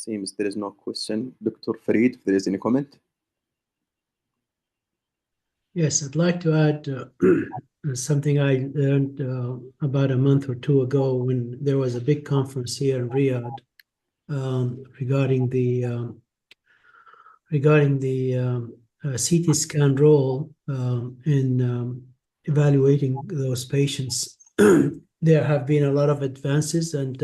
Seems there is no question. Dr. Farid, if there is any comment? Yes, I'd like to add something I learned about a month or two ago when there was a big conference here in Riyadh regarding the CT scan role in evaluating those patients. There have been a lot of advances, and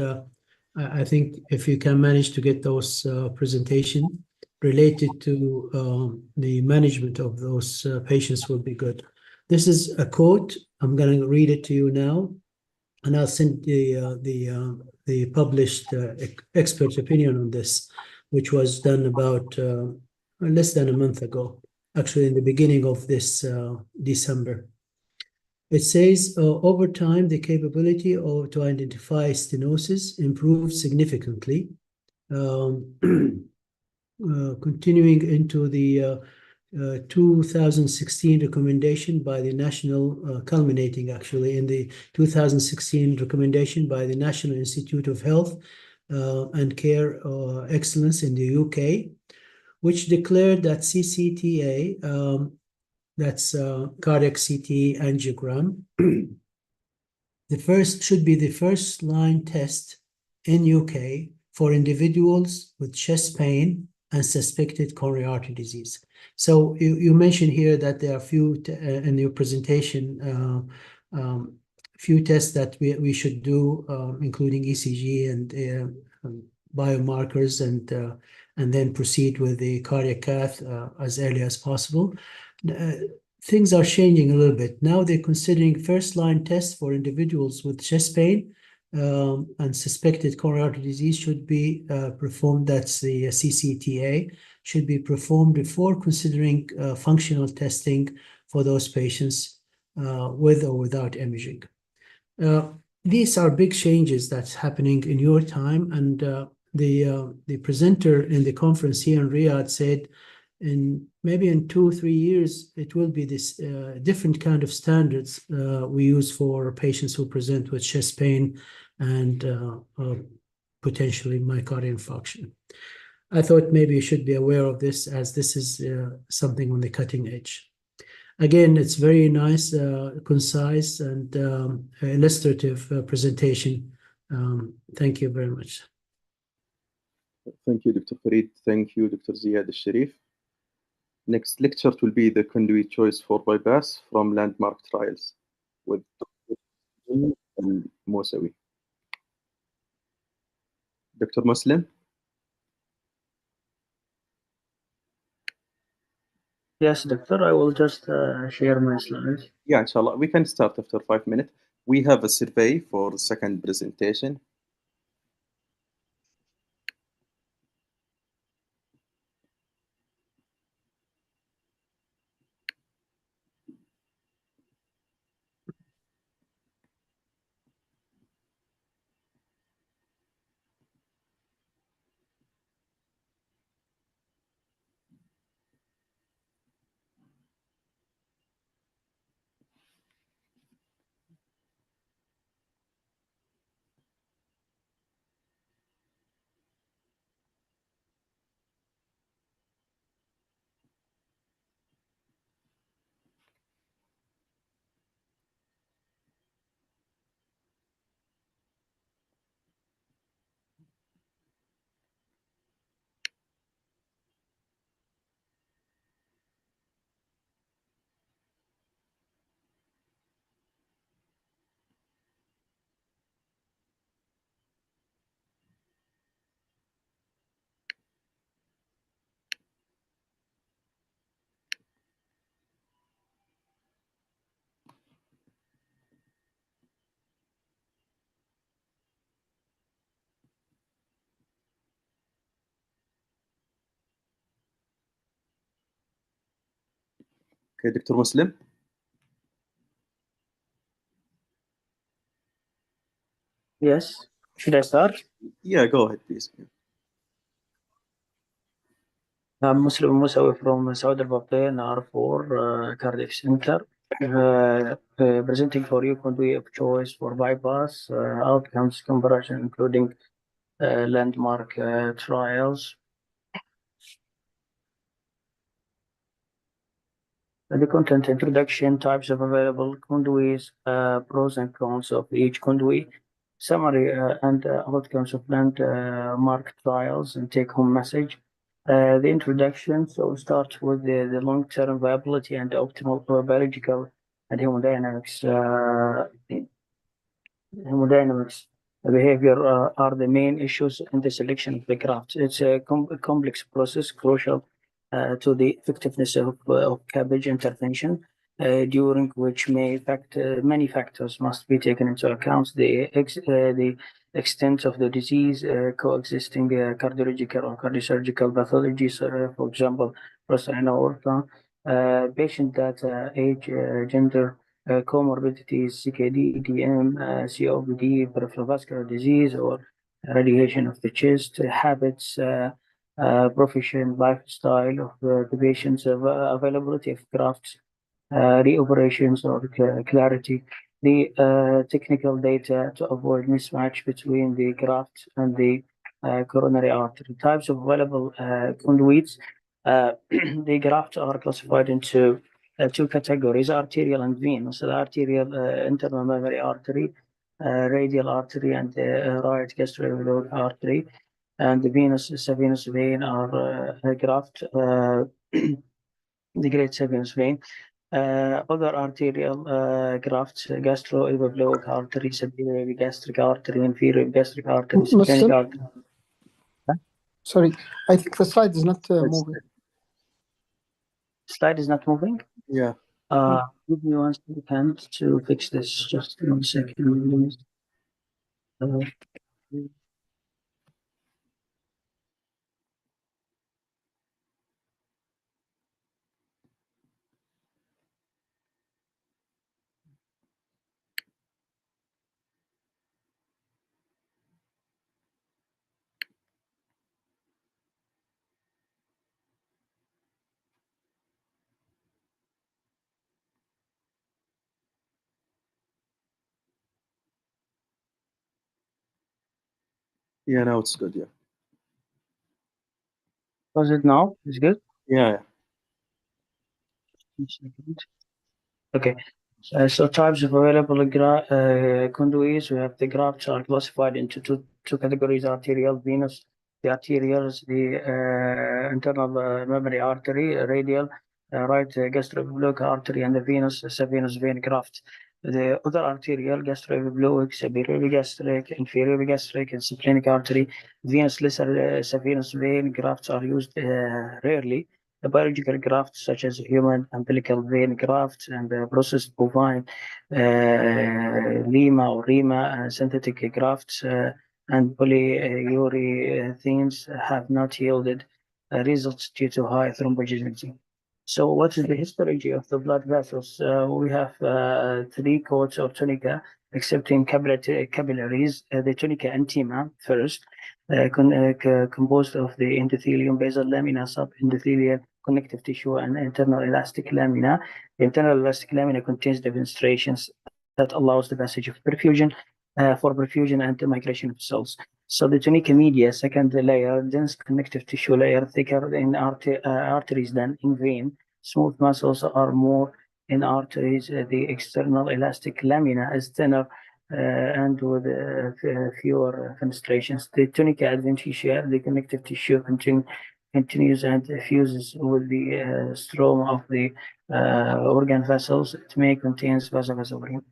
I think if you can manage to get those presentation related to the management of those patients will be good. This is a quote. I'm going to read it to you now, and I'll send the published expert opinion on this, which was done about less than a month ago, actually in the beginning of this December. It says, over time, the capability to identify stenosis improved significantly, continuing into the 2016 recommendation by the national, culminating actually in the 2016 recommendation by the National Institute of Health and Care Excellence in the UK, which declared that CCTA, that's cardiac CT angiogram, should be the first line test in UK for individuals with chest pain and suspected coronary artery disease. So you mentioned here that there are few in your presentation, few tests that we should do, including ECG and biomarkers, and then proceed with the cardiac cath as early as possible. Things are changing a little bit. Now they're considering first-line tests for individuals with chest pain and suspected coronary artery disease should be performed. That's the CCTA, should be performed before considering functional testing for those patients with or without imaging. These are big changes that's happening in your time, and the presenter in the conference here in Riyadh said maybe in 2 or 3 years, it will be this different kind of standards we use for patients who present with chest pain and potentially myocardial infarction. I thought maybe you should be aware of this, as this is something on the cutting edge. Again, it's very nice, concise, and illustrative presentation. Thank you very much. Thank you, Dr. Farid. Thank you, Dr. Ziad Al-Sharif. Next lecture will be the conduit choice for bypass from landmark trials with Dr. Al-Mosawi. Dr. Muslim? Yes, doctor, I will just share my slides. Yeah, inshallah. We can start after 5 minutes. We have a survey for the second presentation. Okay, Dr. Muslim? Yes, should I start? Yeah, go ahead, please. I'm Muslim Musawi from Saudi Arabia, R4 Cardiac Center, presenting for you conduit of choice for bypass outcomes comparison, including landmark trials. The content introduction, types of available conduits, pros and cons of each conduit, summary and outcomes of landmark trials, and take-home message. The introduction, so start with the long-term viability and optimal biological and hemodynamics. Hemodynamics behavior are the main issues in the selection of the grafts. It's a complex process, crucial to the effectiveness of CABG intervention, during which many factors must be taken into account: the extent of the disease, coexisting cardiological or cardiosurgical pathologies, for example, prostate and aorta, patient data, age, gender, comorbidities, CKD, EDM, COPD, peripheral vascular disease, or radiation of the chest, habits, profession, lifestyle of the patient's availability of grafts, reoperations or clarity, the technical data to avoid mismatch between the graft and the coronary artery. Types of available conduits. The grafts are classified into two categories: arterial and venous. The arterial, internal mammary artery, radial artery, and right gastroenterological artery. And the venous vein are graft, the great venous vein. Other arterial grafts, gastroepiploic artery, superior epigastric artery, inferior epigastric artery, splenic artery. Sorry, I think the slide is not moving. Slide is not moving? Yeah. Give me 1 second to fix this. Just 1 second. Yeah, now it's good. Yeah. Was it now? It's good? Yeah. 1 second. Okay. So types of available conduits. We have the grafts are classified into two categories: arterial, venous. The arterial is the internal mammary artery, radial, right gastroepiploic artery, and the venous is a venous vein graft. The other arterial, gastroepiploic, superior epigastric, inferior epigastric, and splenic artery, venous lesser venous vein grafts are used rarely. The biological grafts such as human umbilical vein grafts and processed bovine lima or rima synthetic grafts and polyurethanes have not yielded results due to high thrombogenicity. So what is the histology of the blood vessels? We have 3 coats of tunica, excepting capillaries. The tunica intima first, composed of the endothelium, basal lamina, subendothelial connective tissue, and internal elastic lamina. The internal elastic lamina contains the fenestrations that allows the passage of perfusion, for perfusion and the migration of cells. So the tunica media, second layer, dense connective tissue layer, thicker in arteries than in vein. Smooth muscles are more in arteries. The external elastic lamina is thinner and with fewer fenestrations. The tunica adventitia, the connective tissue, continues and fuses with the stroma of the organ vessels. It may contain vasovasorin.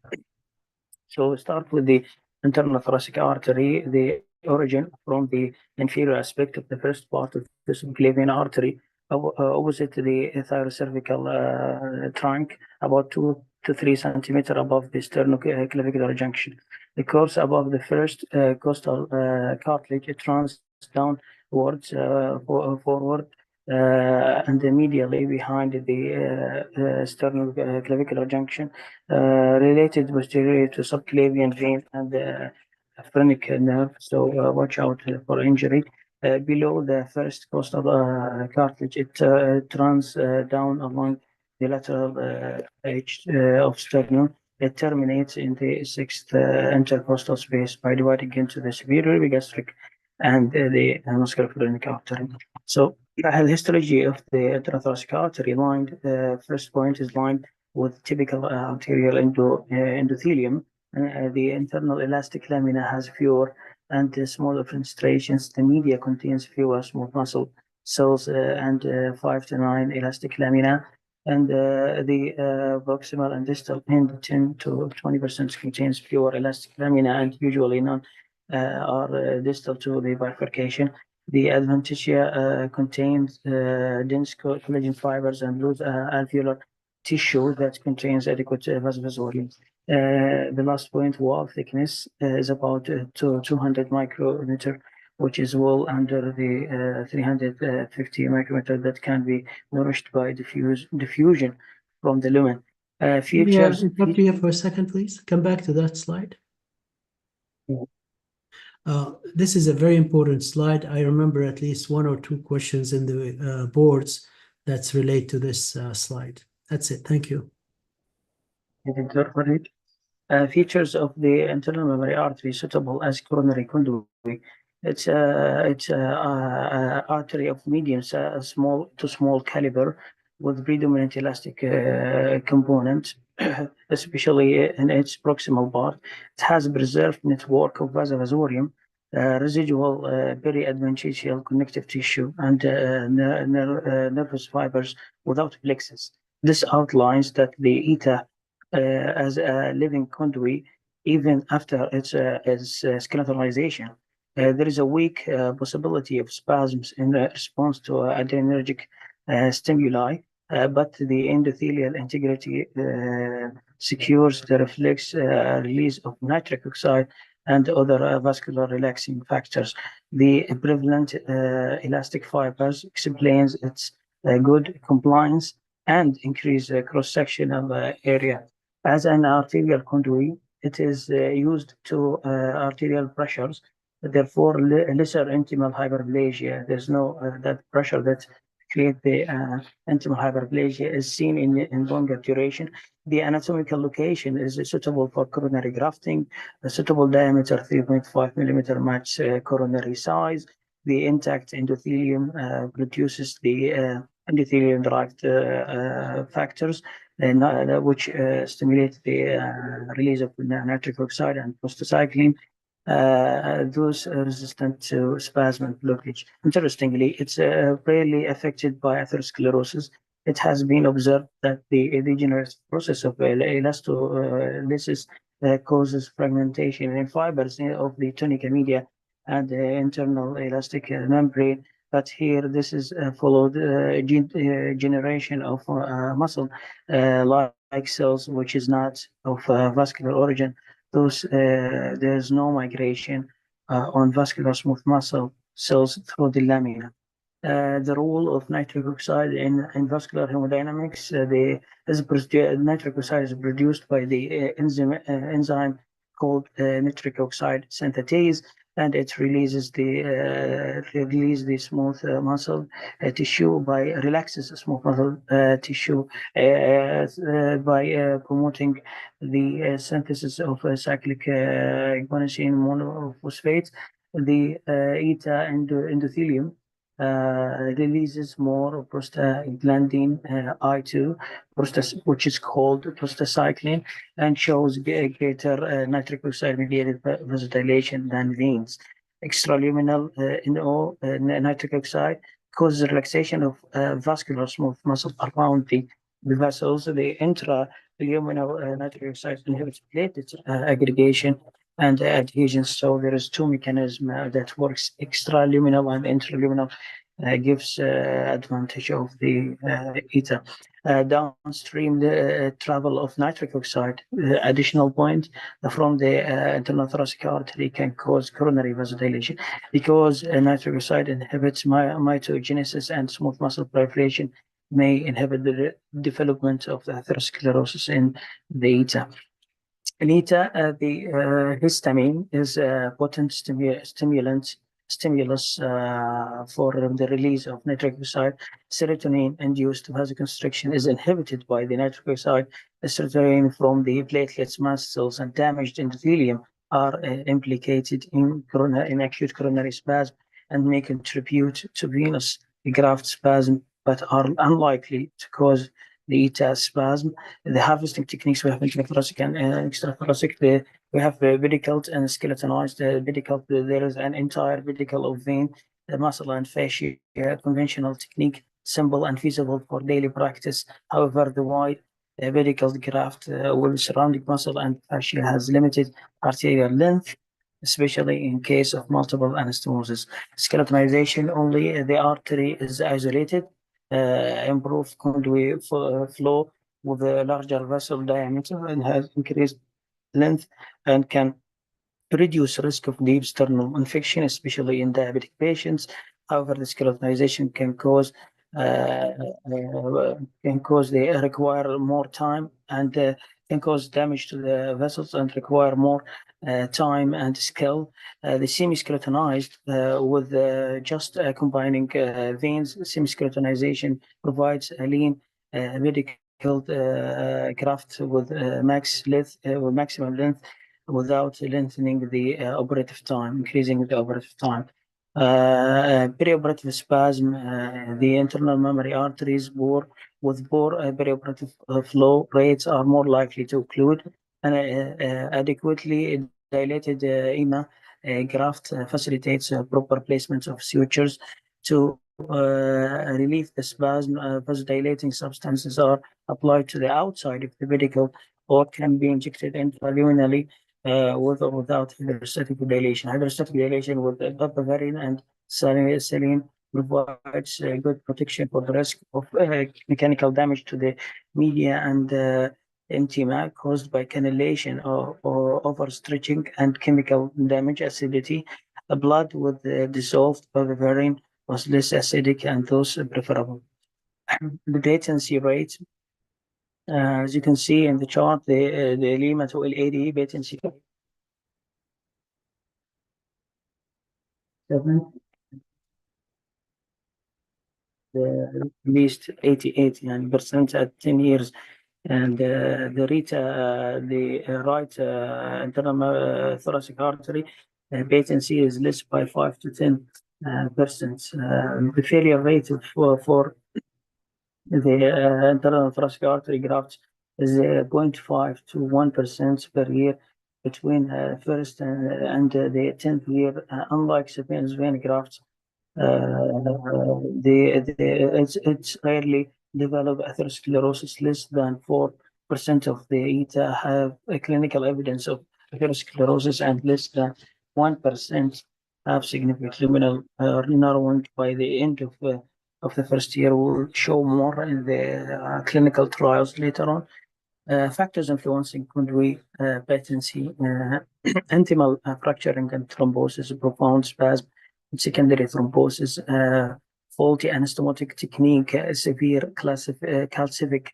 So we start with the internal thoracic artery, the origin from the inferior aspect of the first part of the subclavian artery, opposite the thyrocervical trunk, about 2 to 3 centimeters above the sternoclavicular junction. The course above the first costal cartilage, it runs downwards, forward, and immediately behind the sternoclavicular junction, related posteriorly to subclavian vein and the phrenic nerve. So watch out for injury. Below the first costal cartilage, it runs down along the lateral edge of sternum. It terminates in the 6th intercostal space by dividing into the superior epigastric and the musculoskeletal artery. So the histology of the intrathoracic artery lined, first point is lined with typical arterial endothelium. The internal elastic lamina has fewer and smaller fenestrations. The media contains fewer smooth muscle cells and 5 to 9 elastic lamina. And the proximal and distal end 10 to 20% contains fewer elastic lamina and usually none are distal to the bifurcation. The adventitia contains dense collagen fibers and loose alveolar tissue that contains adequate vas volume. The last point, wall thickness, is about 200 micrometer, which is well under the 350 micrometer that can be nourished by diffusion from the lumen. Features. Interrupt you for a second, please. Come back to that slide. This is a very important slide. I remember at least 1 or 2 questions in the boards that's related to this slide. That's it. Thank you. Features of the internal mammary artery suitable as coronary conduit. It's artery of medium small to small caliber with predominant elastic component, especially in its proximal part. It has a preserved network of vasovasorium, residual periadventitial connective tissue, and nervous fibers without plexus. This outlines that the eta as a living conduit even after its skeletalization. There is a weak possibility of spasms in response to adrenergic stimuli, but the endothelial integrity secures the reflex release of nitric oxide and other vascular relaxing factors. The prevalent elastic fibers explains its good compliance and increase cross-sectional area. As an arterial conduit, it is used to arterial pressures, therefore lesser intimal hyperplasia. There's no that pressure that create the intimal hyperplasia is seen in longer duration. The anatomical location is suitable for coronary grafting. A suitable diameter 3.5 millimeter match coronary size. The intact endothelium produces the endothelium-derived factors which stimulate the release of nitric oxide and prostacyclin. Those resistant to spasm and blockage. Interestingly, it's rarely affected by atherosclerosis. It has been observed that the degenerative process of elastolysis causes fragmentation in fibers of the tunica media and the internal elastic membrane. But here, this is followed generation of muscle like cells, which is not of vascular origin. There's no migration on vascular smooth muscle cells through the lamina. The role of nitric oxide in vascular hemodynamics, nitric oxide is produced by the enzyme called nitric oxide synthetase, and it releases the smooth muscle tissue by relaxes smooth muscle tissue by promoting the synthesis of cyclic guanosine monophosphate. The eta endothelium releases more prostaglandin I2, which is called prostacyclin, and shows greater nitric oxide mediated vasodilation than veins. Extraluminal nitric oxide causes relaxation of vascular smooth muscle around the vessels. The intraluminal nitric oxide inhibits platelet aggregation and adhesion. So there is 2 mechanisms that works: extraluminal and intraluminal. Gives advantage of the eta. Downstream the travel of nitric oxide. Additional point from the internal thoracic artery can cause coronary vasodilation because nitric oxide inhibits mitogenesis and smooth muscle proliferation, may inhibit the development of the atherosclerosis in the eta. In eta, the histamine is a potent stimulus for the release of nitric oxide. Serotonin-induced vasoconstriction is inhibited by the nitric oxide. The serotonin from the platelets, mast cells, and damaged endothelium are implicated in acute coronary spasm and may contribute to venous graft spasm, but are unlikely to cause the ETA spasm. The harvesting techniques we have intrathoracic and extrathoracic. We have pedicled and skeletonized pedicled. There is an entire pedicle of vein, muscle, and fascia. Conventional technique, simple and feasible for daily practice. However, the wide pedicled graft with surrounding muscle and fascia has limited arterial length, especially in case of multiple anastomosis. Skeletonization only, the artery is isolated, improved conduit flow with a larger vessel diameter and has increased length and can reduce risk of deep sternal infection, especially in diabetic patients. However, the skeletonization can cause they require more time and can cause damage to the vessels and require more time and skill. The semi-skeletonized with just combining veins, semi-skeletonization provides a lean medical graft with maximum length without lengthening the operative time, increasing the operative time. Perioperative spasm, the internal mammary arteries with poor perioperative flow rates are more likely to occlude, and adequately dilated EMA graft facilitates proper placement of sutures to relieve the spasm. Vasodilating substances are applied to the outside of the pedicle or can be injected intraluminally with or without hydrostatic dilation. Hydrostatic dilation with papaverine and saline provides good protection for the risk of mechanical damage to the media and intima caused by cannulation or overstretching and chemical damage. Acidity, blood with dissolved papaverine was less acidic and thus preferable. The patency rate, as you can see in the chart, the Lima to L80 patency rate 7, at least 88% at 10 years. And the RITA, the right internal thoracic artery patency is less by 5 to 10%. The failure rate for the internal thoracic artery grafts is 0.5 to 1% per year between first and the 10th year. Unlike Sapiens vein grafts, it's rarely develop atherosclerosis. Less than 4% of the ETA have a clinical evidence of atherosclerosis, and less than 1% have significant luminal narrowing. By the end of the first year, will show more in the clinical trials later on. Factors influencing conduit patency, intimal fracturing and thrombosis, profound spasm, secondary thrombosis, faulty anastomotic technique, severe calcific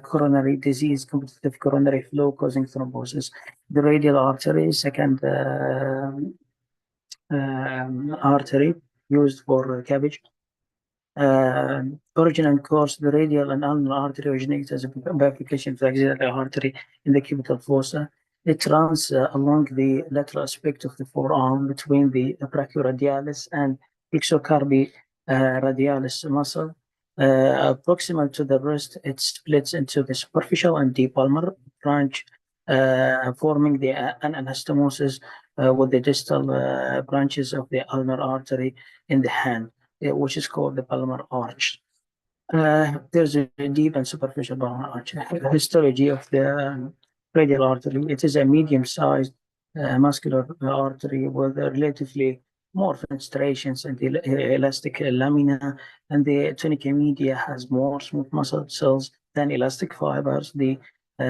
coronary disease, competitive coronary flow causing thrombosis. The radial artery, second artery used for cabbage. Origin and course, the radial and ulnar artery originates as a bifurcation of the axillary artery in the cubital fossa. It runs along the lateral aspect of the forearm between the brachioradialis and flexocarpi radialis muscle. Proximal to the wrist, it splits into the superficial and deep palmar branch, forming the anastomosis with the distal branches of the ulnar artery in the hand, which is called the palmar arch. There's a deep and superficial palmar arch. The histology of the radial artery, it is a medium-sized muscular artery with relatively more fenestrations and elastic lamina, and the tunica media has more smooth muscle cells than elastic fibers. The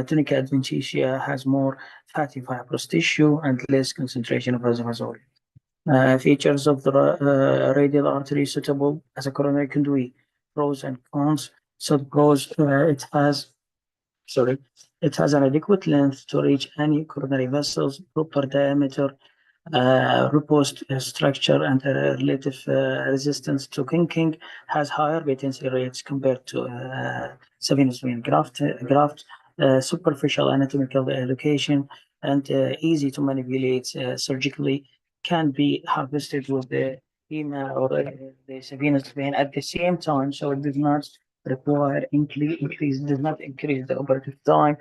tunica adventitia has more fatty fibrous tissue and less concentration of vasovasoria. Features of the radial artery suitable as a coronary conduit. Pros and cons. So the pros, it has an adequate length to reach any coronary vessels, proper diameter, robust structure, and relative resistance to kinking. Has higher patency rates compared to Sapiens vein graft. superficial anatomical location, and easy to manipulate surgically, can be harvested with the HEMA or the Sabinus vein at the same time, so it does not require does not increase the operative time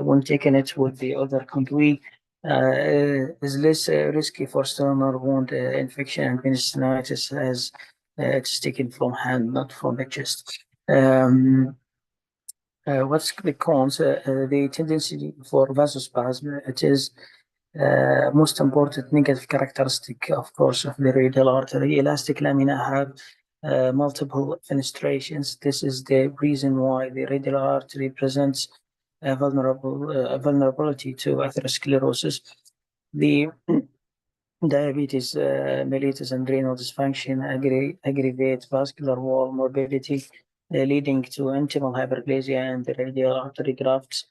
when taking it with the other conduit. Is less risky for stomach wound infection and penicillitis as it's taken from hand, not from the chest. What's the cons? The tendency for vasospasm, it is most important negative characteristic, of course, of the radial artery. Elastic lamina have multiple fenestrations. This is the reason why the radial artery presents vulnerability to atherosclerosis. The diabetes mellitus and renal dysfunction aggravate vascular wall morbidity, leading to intimal hyperplasia and the radial artery grafts.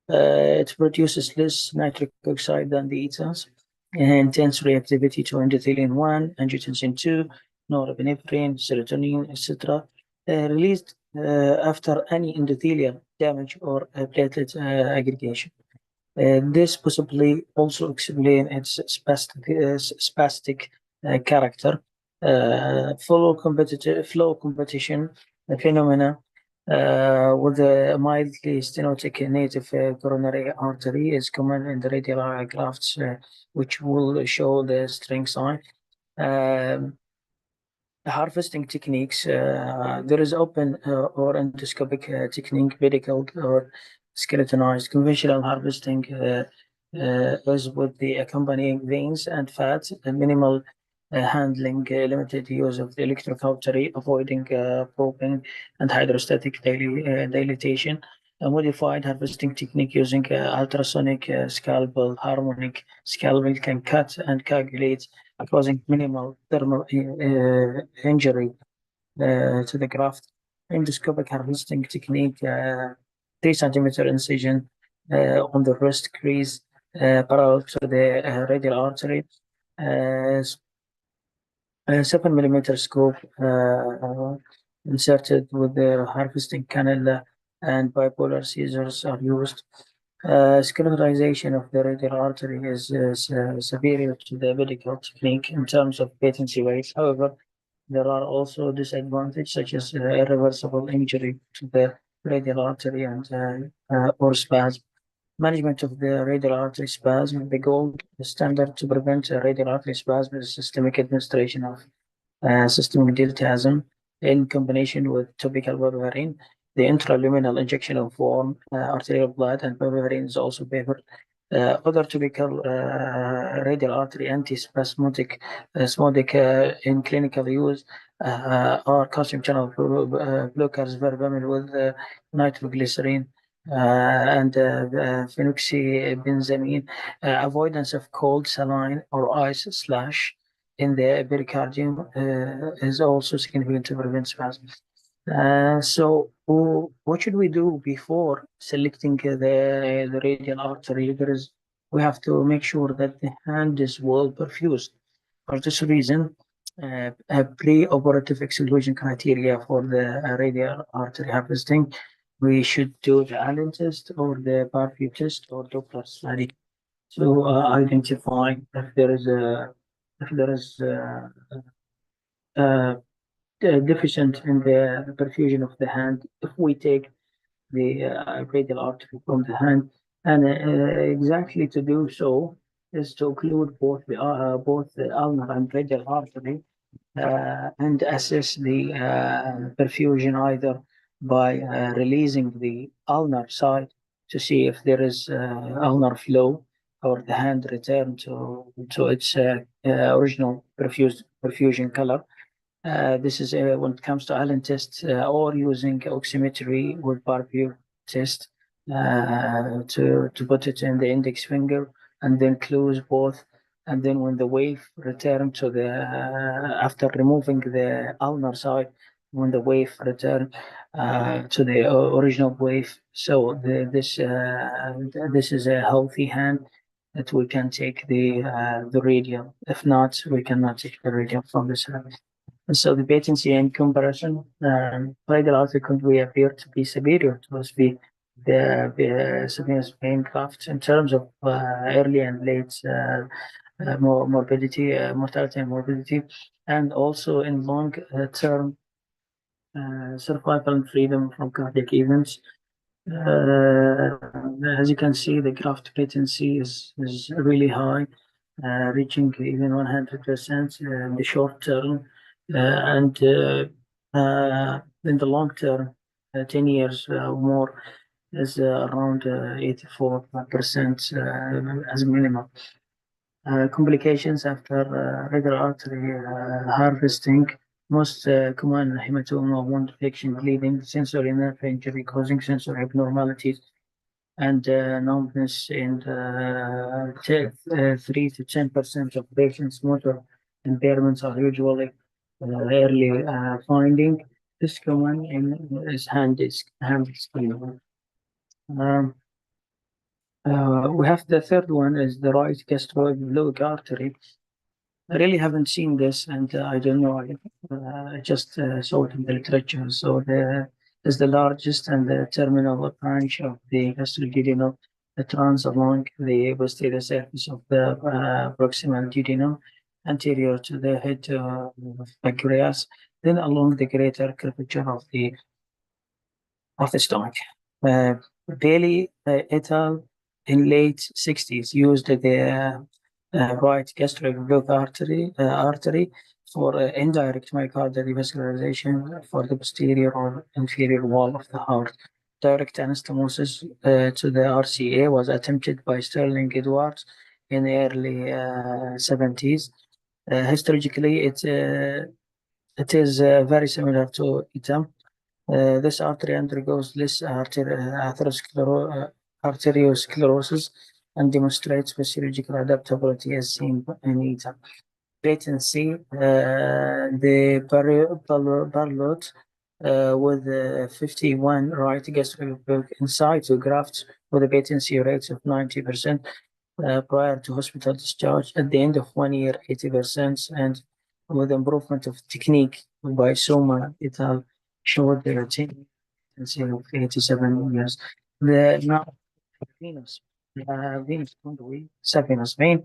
It produces less nitric oxide than the ETAs, intense reactivity to endothelin-1, angiotensin-2, norepinephrine, serotonin, etc., released after any endothelial damage or platelet aggregation. This possibly also explains its spastic character. Flow competition phenomena with a mildly stenotic native coronary artery is common in the radial grafts, which will show the string sign. Harvesting techniques, there is open or endoscopic technique, pedicle or skeletonized. Conventional harvesting is with the accompanying veins and fats, minimal handling, limited use of the electrocautery, avoiding probing and hydrostatic dilatation. A modified harvesting technique using ultrasonic scalpel, harmonic scalpel can cut and coagulate, causing minimal thermal injury to the graft. Endoscopic harvesting technique, 3 centimeter incision on the wrist crease parallel to the radial artery. 7 millimeter scope inserted with the harvesting cannula and bipolar scissors are used. Sclerotization of the radial artery is superior to the pedicle technique in terms of patency rate. However, there are also disadvantages such as irreversible injury to the radial artery and or spasm. Management of the radial artery spasm. The gold standard to prevent radial artery spasm is systemic administration of systemic diltiazem in combination with topical berberine. The intraluminal injection of warm arterial blood and berberine is also favored. Other topical radial artery antispasmodic in clinical use are calcium channel blockers, verapamil with nitroglycerin and phenoxybenzamine. Avoidance of cold, saline, or ice slash in the pericardium is also significant to prevent spasms. So what should we do before selecting the radial artery? We have to make sure that the hand is well perfused. For this reason, a pre-operative exclusion criteria for the radial artery harvesting, we should do the Allen test or the Barfield test or Doppler study to identify if there is deficient in the perfusion of the hand. If we take the radial artery from the hand, and exactly to do so is to occlude both the ulnar and radial artery and assess the perfusion either by releasing the ulnar side to see if there is ulnar flow or the hand return to its original perfusion color. This is when it comes to Allen test or using oximetry with Barfield test to put it in the index finger and then close both. And then when the wave return to the, after removing the ulnar side, when the wave return to the original wave. So this is a healthy hand that we can take the radial. If not, we cannot take the radial from the surface. And so the patency in comparison, radial artery conduit appear to be superior to SV the subvenous vein grafts in terms of early and late morbidity, mortality and morbidity, and also in long term survival and freedom from cardiac events. As you can see, the graft patency is really high, reaching even 100% in the short term, and in the long term, 10 years or more, is around 84% as minimum. Complications after regular artery harvesting, most common hematoma, wound infection, bleeding, sensory nerve injury causing sensory abnormalities, and numbness in 3 to 10% of patients. Motor impairments are usually early finding. This common is hand skin. We have the third one is the right gastroepiploic artery. I really haven't seen this, and I don't know. I just saw it in the literature. So the is the largest and the terminal branch of the gastroduodenal. It runs along the posterior surface of the proximal duodenum, anterior to the head of pancreas, then along the greater curvature of the stomach. Bailey et al. In late 60s used the right gastroepiploic artery for indirect myocardial revascularization for the posterior or inferior wall of the heart. Direct anastomosis to the RCA was attempted by Sterling Edwards in the early 70s. Histologically, it is very similar to ETAM. This artery undergoes less arteriosclerosis and demonstrates physiological adaptability as seen in ETA. Patency, the Barlot with 51 right gastroepiploic in situ grafts with a patency rate of 90% prior to hospital discharge. At the end of 1 year, 80%, and with improvement of technique by Soma et al. Showed the patency of 87 years. Venous conduit, saphenous vein.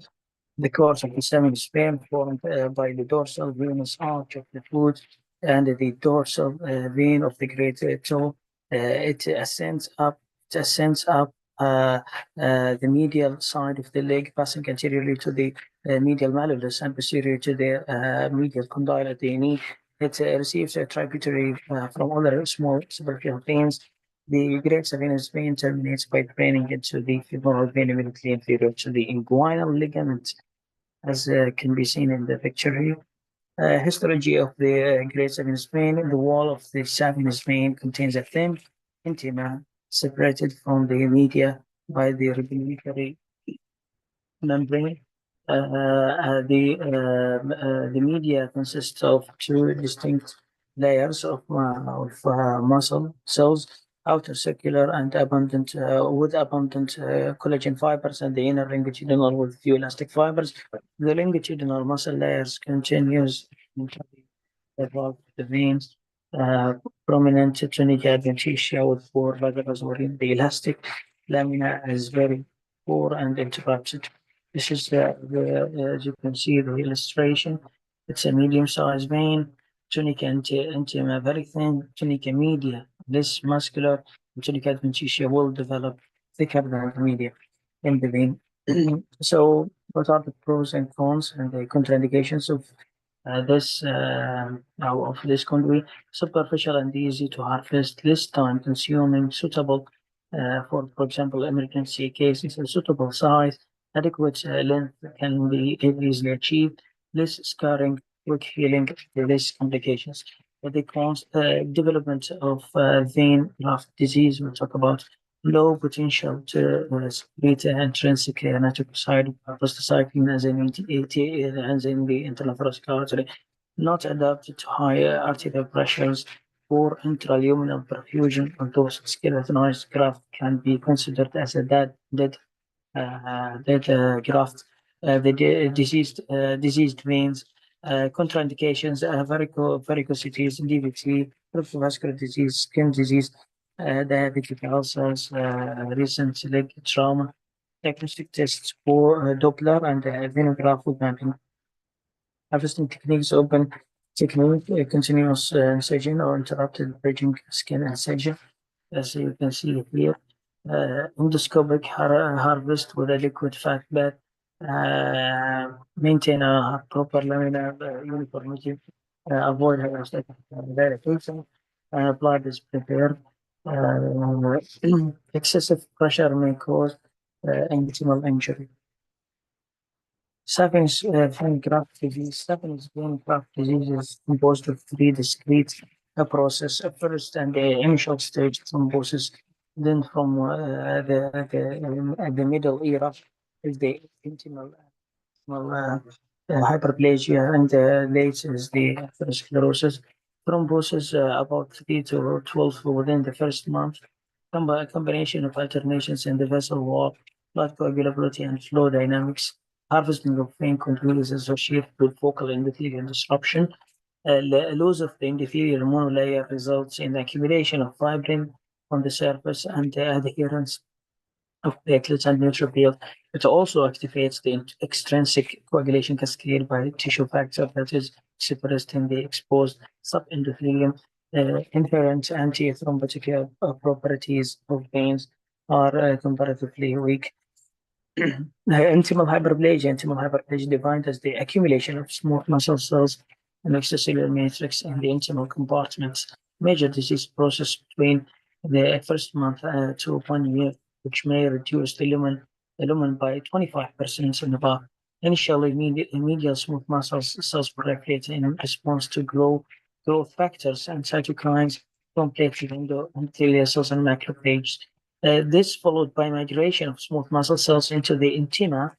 The course of the saphenous vein formed by the dorsal venous arch of the foot and the dorsal vein of the great toe. It ascends up the medial side of the leg, passing anteriorly to the medial malleolus and posterior to the medial condyle at the knee. It receives a tributary from other small superficial veins. The great saphenous vein terminates by draining into the femoral vein immediately inferior to the inguinal ligament, as can be seen in the picture here. Histology of the great saphenous vein. The wall of the saphenous vein contains a thin intima separated from the media by the regulatory membrane. The media consists of two distinct layers of muscle cells, outer circular and abundant with abundant collagen fibers, and the inner longitudinal with few elastic fibers. The longitudinal muscle layers continues above the veins. Prominent tunica adventitia with poor vasoresort. The elastic lamina is very poor and interrupted. This is as you can see, the illustration. It's a medium-sized vein. Tunica intima very thin. Tunica media less muscular. Tunica adventitia will develop thicker than the media in the vein. So, what are the pros and cons and the contraindications of this conduit? Superficial and easy to harvest, less time consuming, suitable for example, emergency cases, a suitable size, adequate length can be easily achieved, less scarring, quick healing, less complications. The cons, development of vein graft disease, we'll talk about low potential to secrete intrinsic hematopoietic prostacyclin as in the internal thoracic artery, not adapted to higher arterial pressures or intraluminal perfusion, although skeletonized graft can be considered as a dead graft. The diseased veins, contraindications, varicosities, DVT, peripheral vascular disease, skin disease, diabetic ulcers, recent leg trauma, diagnostic tests for Doppler and venograph with mapping. Harvesting techniques, open technique, continuous incision or interrupted bridging skin incision, as you can see here. Endoscopic harvest with a liquid fat bed. Maintain a proper laminar uniformity. Avoid dilatation. Blood is prepared. Excessive pressure may cause intimal injury. Staphylococcus vein graft disease. Staphylococcus vein graft disease is composed of three discrete processes. First, and the initial stage thrombosis. Then, from the middle era, is the intimal hyperplasia, and late is the atherosclerosis. Thrombosis about 3 to 12 within the first month. A combination of alternations in the vessel wall, blood coagulability, and flow dynamics. Harvesting of vein control is associated with focal endothelial disruption. Loss of the endothelial monolayer results in the accumulation of fibrin on the surface and the adherence of platelets and neutrophils. It also activates the extrinsic coagulation cascade by tissue factor that is suppressed in the exposed subendothelium. Inherent anti-thrombotic properties of veins are comparatively weak. Intimal hyperplasia defined as the accumulation of smooth muscle cells and extracellular matrix in the intimal compartments. Major disease process between the first month to 1 year, which may reduce the lumen by 25% and above. Initially, medial smooth muscle cells proliferate in response to growth factors and cytokines from platelet endothelial cells and macrophages. This followed by migration of smooth muscle cells into the intima.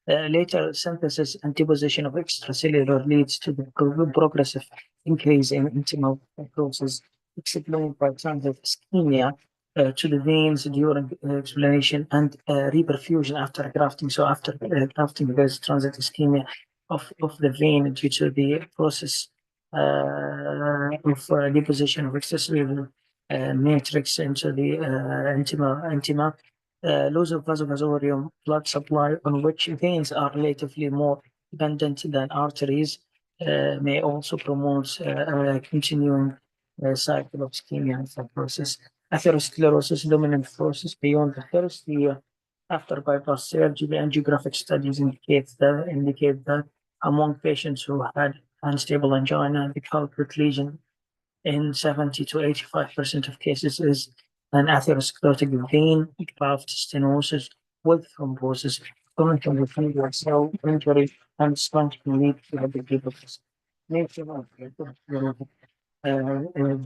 Later, synthesis and deposition of extracellular leads to the progressive increase in intimal fibrosis, explained by transit ischemia to the veins during explanation and reperfusion after grafting. So after grafting, there's transit ischemia of the vein due to the process of deposition of extracellular matrix into the intima. Loss of vasovasorum blood supply, on which veins are relatively more dependent than arteries, may also promote continuing cycle of ischemia and fibrosis. Atherosclerosis, dominant process beyond the first year after bypass surgery. Angiographic studies indicate that among patients who had unstable angina, the culprit lesion in 70 to 85% of cases is an atherosclerotic vein graft stenosis with thrombosis, currently with single cell injury and sponge can lead to epidermolysis.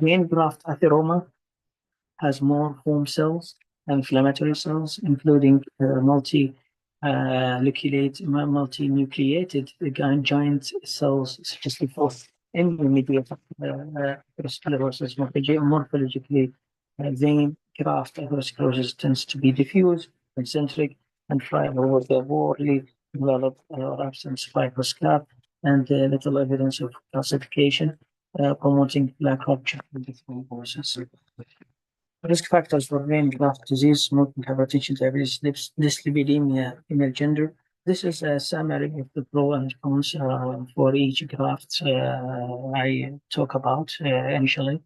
Vein graft atheroma has more foam cells and inflammatory cells, including multi-nucleated giant cells, such as the fourth intermediate atherosclerosis. Morphologically, vein graft atherosclerosis tends to be diffuse, concentric, and friable with a poorly developed or absent fibrous cap and little evidence of calcification, promoting plaque rupture with the thrombosis. Risk factors for vein graft disease: smoking, hypertension, diabetes, dyslipidemia, female gender. This is a summary of the pros and cons for each graft I talk about initially.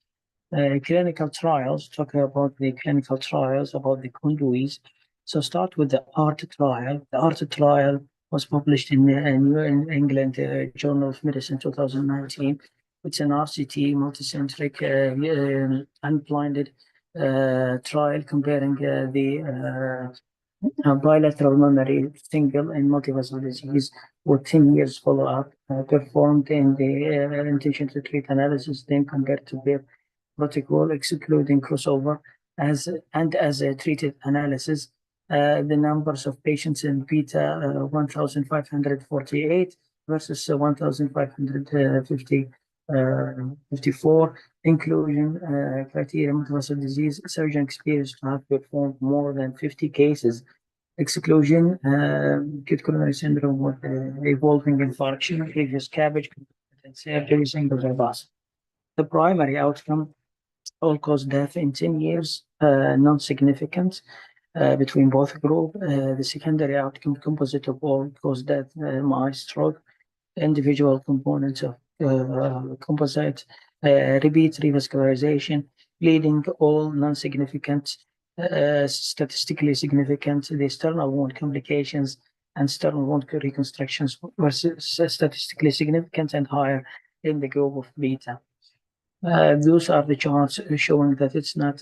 Clinical trials, talking about the clinical trials about the conduits. So start with the ART trial. The ART trial was published in New England Journal of Medicine 2019. It's an RCT, multicentric, unblinded trial comparing the bilateral memory single and multivessel disease with 10 years follow-up, performed in the intention to treat analysis, then compared to their protocol, excluding crossover as a treated analysis. The numbers of patients in beta 1,548 versus 1,554. Inclusion criteria: multivessel disease, surgeon experienced to have performed more than 50 cases. Exclusion: acute coronary syndrome with evolving infarction, previous CABG, surgery, single bypass. The primary outcome all-cause death in 10 years, non-significant between both group. The secondary outcome composite of all-cause death, MI, stroke, individual components of composite, repeat revascularization, bleeding, all non-significant, statistically significant. The external wound complications and external wound reconstructions were statistically significant and higher in the group of beta. Those are the charts showing that it's not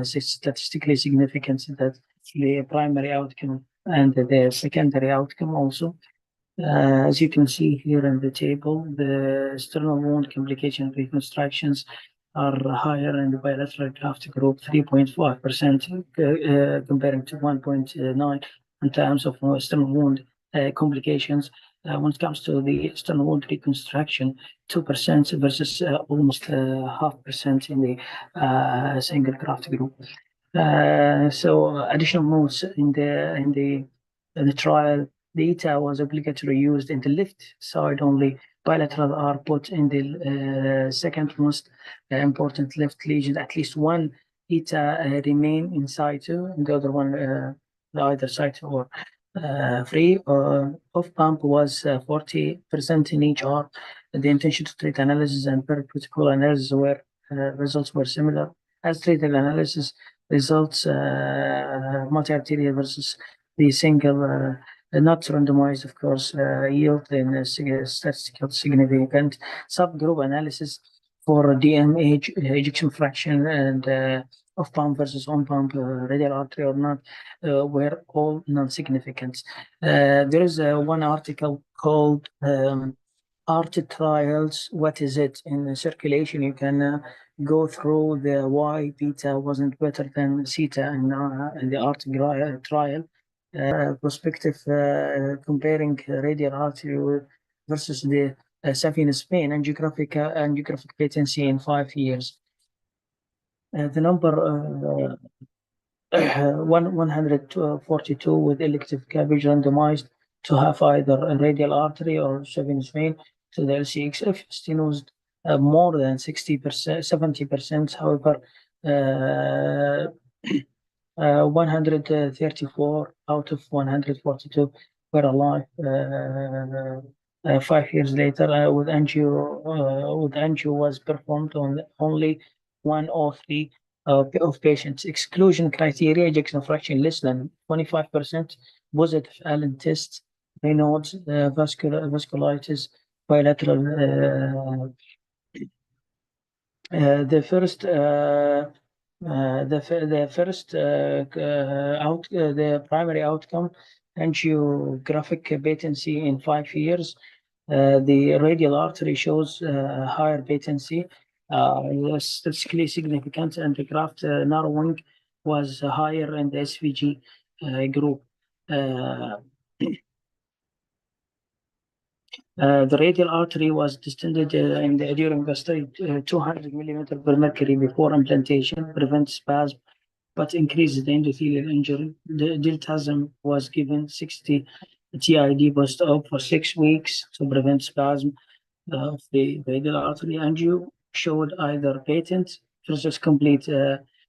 statistically significant, that the primary outcome and the secondary outcome also. As you can see here in the table, the external wound complication reconstructions are higher in the bilateral graft group, 3.5% comparing to 1.9 in terms of external wound complications. When it comes to the external wound reconstruction, 2% versus almost 0.5% in the single graft group. So additional notes in the trial, data was obligatory used in the left side only. Bilateral are put in the second most important left lesion. At least one beta remain in situ, and the other one either situ or free. Off pump was 40% in each arm. The intention to treat analysis and per protocol analysis were results were similar. As treated analysis results, multi-arterial versus the single. Not randomized, of course, yield in a statistical significant subgroup analysis for DMH ejection fraction and off-pump versus on-pump radial artery or not were all non-significant. There is one article called ART trials. What is it in circulation? You can go through the why beta wasn't better than theta in the ART trial. Prospective comparing radial artery versus the saphenous vein angiographic patency in 5 years. The number 142 with elective CABG randomized to have either a radial artery or saphenous vein. So the LCXF stenosed more than 60%, 70%. However, 134 out of 142 were alive 5 years later. With angio was performed on only 103 of patients. Exclusion criteria: ejection fraction less than 25%, positive Allen test, Raynaud's, vasculitis, bilateral. The primary outcome, angiographic patency in 5 years. The radial artery shows higher patency, statistically significant, and the graft narrowing was higher in the SVG group. The radial artery was distended during the study 200 millimeter per mercury before implantation, prevents spasm, but increases the endothelial injury. The diltiazem was given 60 TID post-op for 6 weeks to prevent spasm of the radial artery. Angio showed either patent versus complete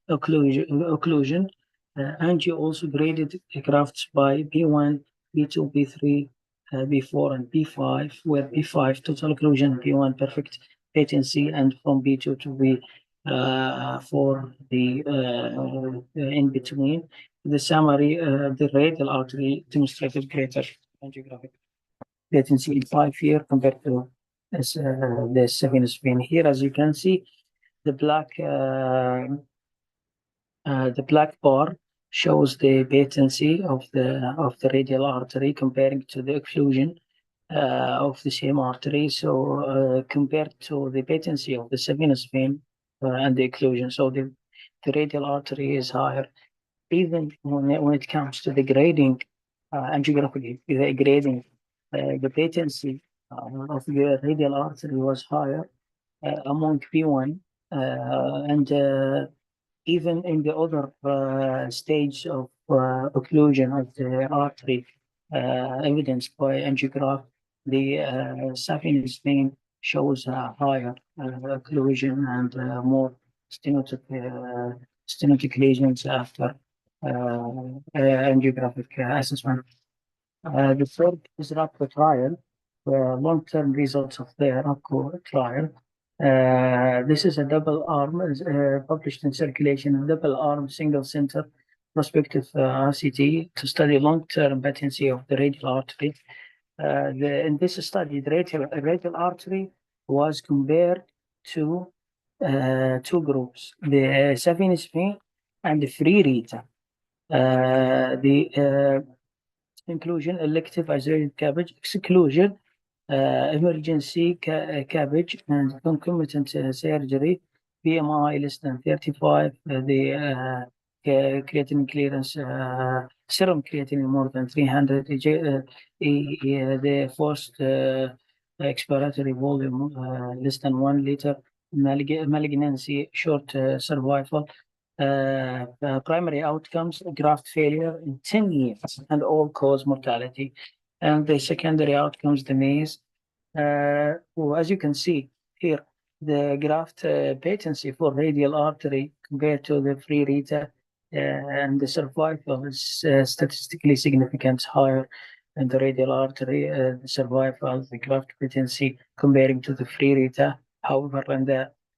occlusion. Angio also graded grafts by B1, B2, B3, B4 and B5, where B5 total occlusion, B1 perfect patency, and from B2 to B4 the in between. The summary: the radial artery demonstrated greater angiographic patency in 5 years compared to the saphenous vein. Here, as you can see, the black bar shows the patency of the radial artery comparing to the occlusion of the same artery. So compared to the patency of the saphenous vein and the occlusion, so the radial artery is higher. Even when it comes to the grading, angiographic grading, the patency of the radial artery was higher among P1 and even in the other stage of occlusion of the artery evidenced by angiograph, the saphenous vein shows a higher occlusion and more stenotic lesions after angiographic assessment. The third is RAPCO trial, long-term results of the RAPCO trial. This is a double arm, published in Circulation, a double arm, single center prospective RCT to study long-term patency of the radial artery. In this study, the radial artery was compared to two groups, the saphenous vein and the free reta. The inclusion, elective isolated CABG, exclusion, emergency CABG, and concomitant surgery, BMI less than 35, the creatinine clearance, serum creatinine more than 300, the forced expiratory volume less than 1 liter, malignancy, short survival, primary outcomes, graft failure in 10 years and all-cause mortality. And the secondary outcomes, the MACE. Well, as you can see here, the graft patency for radial artery compared to the free reta and the survival is statistically significant higher in the radial artery, the survival, the graft patency comparing to the free reta. However,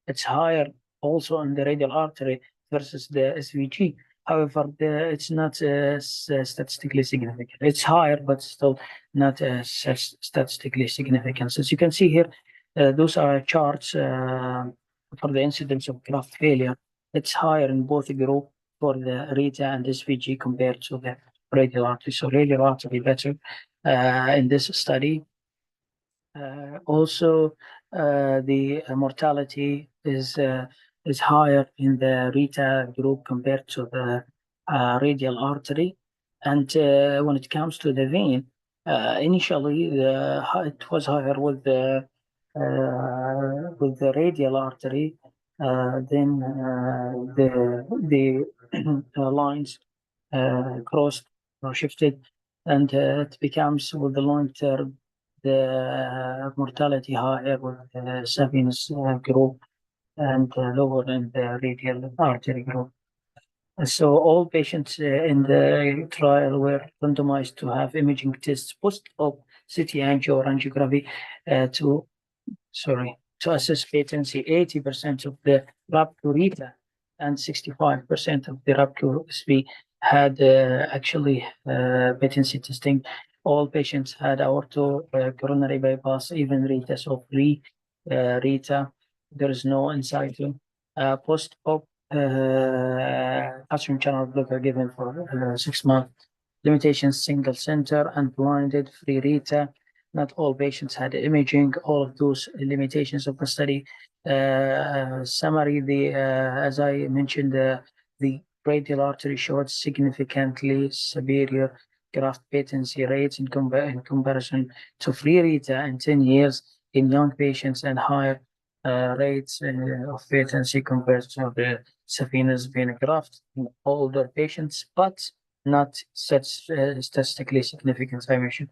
it's higher also in the radial artery versus the SVG. However, it's not statistically significant. It's higher, but still not statistically significant. As you can see here, those are charts for the incidence of graft failure. It's higher in both group for the reta and SVG compared to the radial artery. So radial artery better in this study. Also, the mortality is higher in the reta group compared to the radial artery. And when it comes to the vein, initially it was higher with the radial artery. Then the lines crossed or shifted, and it becomes with the long term the mortality higher with the saphenous group and lower in the radial artery group. So all patients in the trial were randomized to have imaging tests post-op CT angio or angiography to assess patency. 80% of the RAPCO reta and 65% of the RAPCO SV had actually patency testing. All patients had aorto coronary bypass, even reta, so free reta. There is no in situ. Post-op calcium channel blocker given for 6 months. Limitations, single center, unblinded, free reta. Not all patients had imaging. All of those limitations of the study. Summary, as I mentioned, the radial artery showed significantly superior graft patency rates in comparison to free reta in 10 years in young patients and higher rates of patency compared to the saphenous vein graft in older patients, but not statistically significant, I mentioned.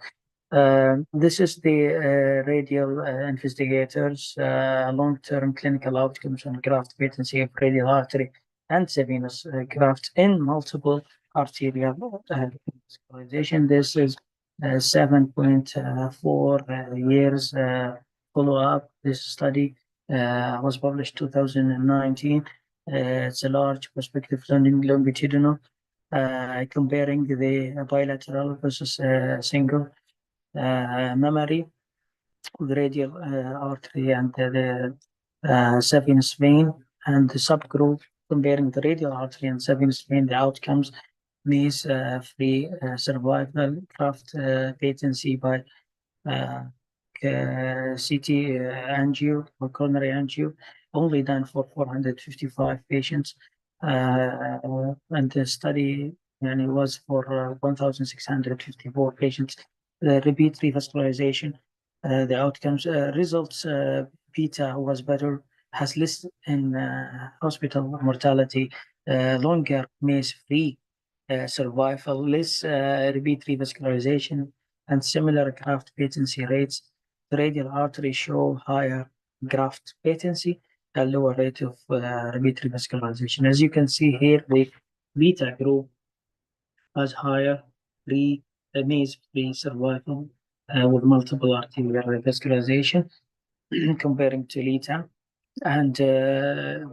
This is the radial investigators, long-term clinical outcomes on graft patency of radial artery and saphenous graft in multiple arterial vascularization. This is 7.4 years follow-up. This study was published 2019. It's a large prospective longitudinal comparing the bilateral versus single memory with radial artery and the saphenous vein, and the subgroup comparing the radial artery and saphenous vein. The outcomes means free survival, graft patency by CT angio or coronary angio, only done for 455 patients, and the study was for 1,654 patients. The repeat revascularization, the outcomes results, beta was better, has less in hospital mortality, longer MACE-free survival, less repeat revascularization, and similar graft patency rates. The radial artery show higher graft patency. a lower rate of repeat revascularization. As you can see here, the beta group has higher MACE-free survival with multiple arterial revascularization comparing to LETA, and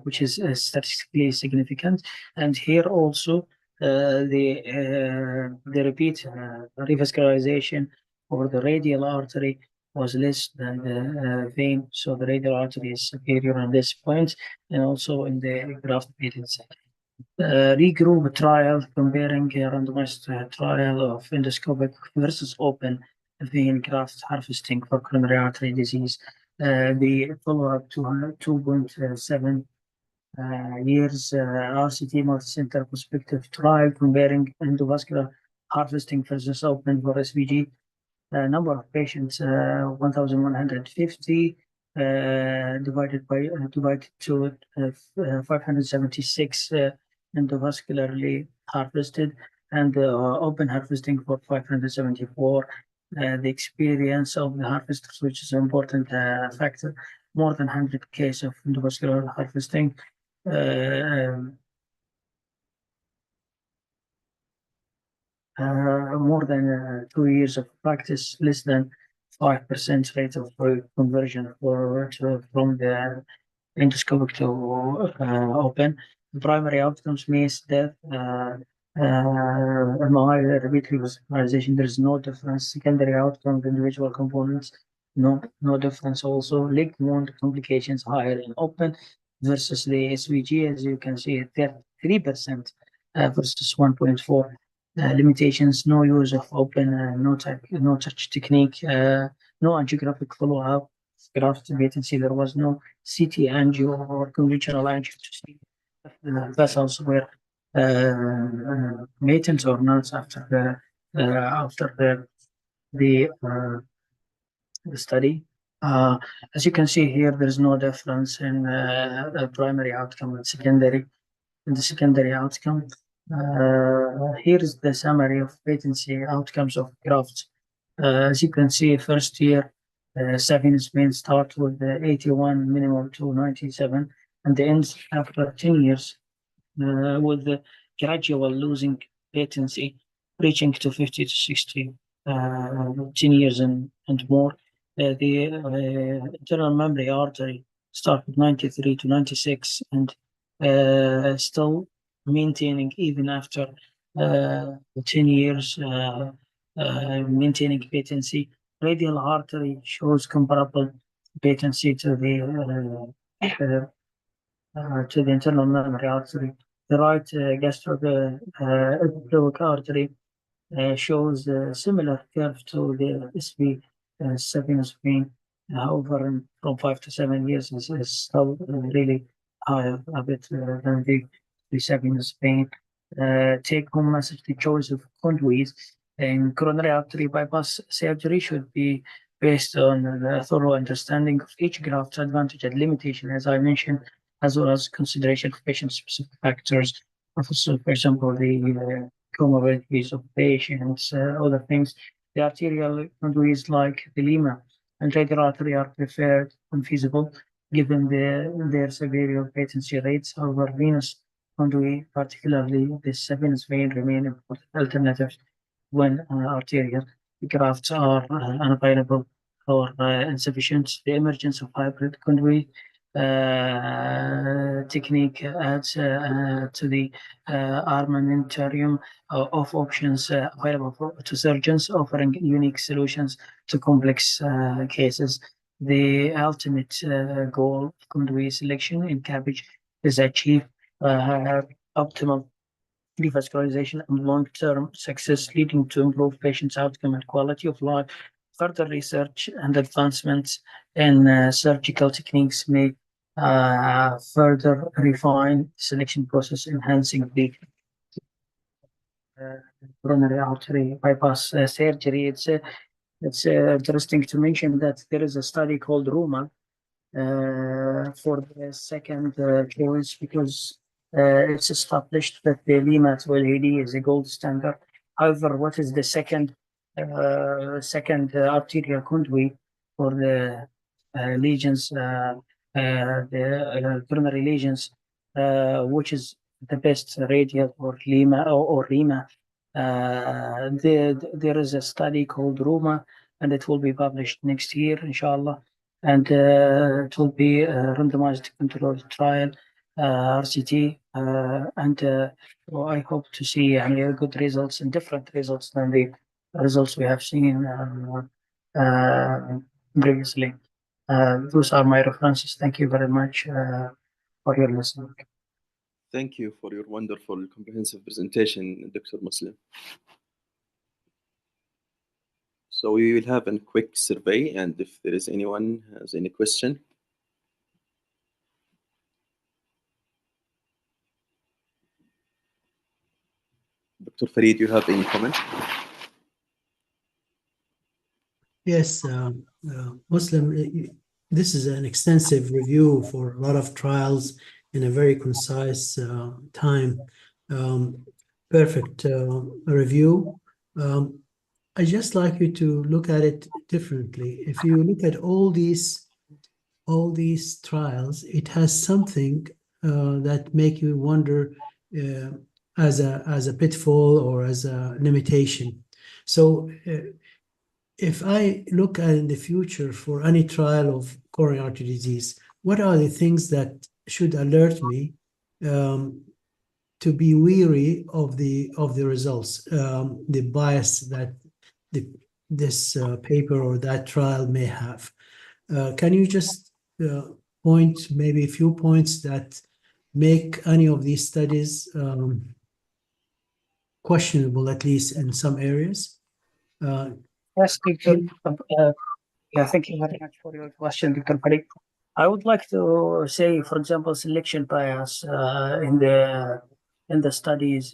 which is statistically significant. And here also the repeat revascularization for the radial artery was less than the vein, so the radial artery is superior on this point, and also in the graft patency. Regroup trial comparing a randomized trial of endoscopic versus open vein graft harvesting for coronary artery disease. The follow-up to 2.7 years RCT multicenter prospective trial comparing endovascular harvesting versus open for SVG. Number of patients 1,150 divided to 576 endovascularly harvested, and open harvesting for 574. The experience of the harvesters, which is an important factor, more than 100 cases of endovascular harvesting. More than 2 years of practice, less than 5% rate of conversion from the endoscopic to open. Primary outcomes, MACE, death, MI, repeat revascularization, there is no difference. Secondary outcome, individual components, no difference also. Leg wound complications higher in open versus the SVG, as you can see, 33% versus 1.4. Limitations, no use of open, no touch technique, no angiographic follow-up, graft patency, there was no CT angio or conventional angio to see if the vessels were patent or not after the study. As you can see here, there is no difference in primary outcome and secondary. In the secondary outcome, here is the summary of patency outcomes of grafts. As you can see, first year saphenous vein start with 81 minimum to 97, and the ends after 10 years with the gradual losing patency, reaching to 50 to 60, 10 years and more. The internal memory artery start with 93 to 96, and still maintaining even after 10 years, maintaining patency. Radial artery shows comparable patency to the internal memory artery. The right gastroepiploic artery shows a similar curve to the SV saphenous vein. However, from 5 to 7 years is still really higher a bit than the saphenous vein. Take-home message: the choice of conduit in coronary artery bypass surgery should be based on a thorough understanding of each graft's advantage and limitation, as I mentioned, as well as consideration of patient-specific factors. Also, for example, the comorbidities of patients, other things. The arterial conduits like the Lima and radial artery are preferred and feasible given their severe patency rates. However, venous conduit, particularly the saphenous vein, remain important alternatives when arterial grafts are unavailable or insufficient. The emergence of hybrid conduit technique adds to the armamentarium of options available to surgeons, offering unique solutions to complex cases. The ultimate goal of conduit selection in CABG is achieve optimal revascularization and long-term success, leading to improved patients' outcome and quality of life. Further research and advancements in surgical techniques may further refine the selection process, enhancing the coronary artery bypass surgery. It's interesting to mention that there is a study called RUMA for the second choice, because it's established that the Lima 12AD is a gold standard. However, what is the second arterial conduit for the lesions the coronary lesions, which is the best radial or Lima or Rima. There is a study called Roma, and it will be published next year, inshallah. And it will be a randomized controlled trial, RCT, and well, I hope to see good results and different results than the results we have seen previously. Those are my references. Thank you very much for your listening. Thank you for your wonderful comprehensive presentation, Dr. Muslim. So we will have a quick survey, and if there is anyone has any question. Dr. Farid, you have any comment? Yes, Muslim, this is an extensive review for a lot of trials in a very concise time. Perfect review. I just like you to look at it differently. If you look at all these trials, it has something that make you wonder as a pitfall or as a limitation. So if I look at in the future for any trial of coronary artery disease, what are the things that should alert me to be weary of the results, the bias that this paper or that trial may have? Can you just point maybe a few points that make any of these studies questionable, at least in some areas? Yes, Dr. Thank you very much for your question, Dr. Farid. I would like to say, for example, selection bias in the studies.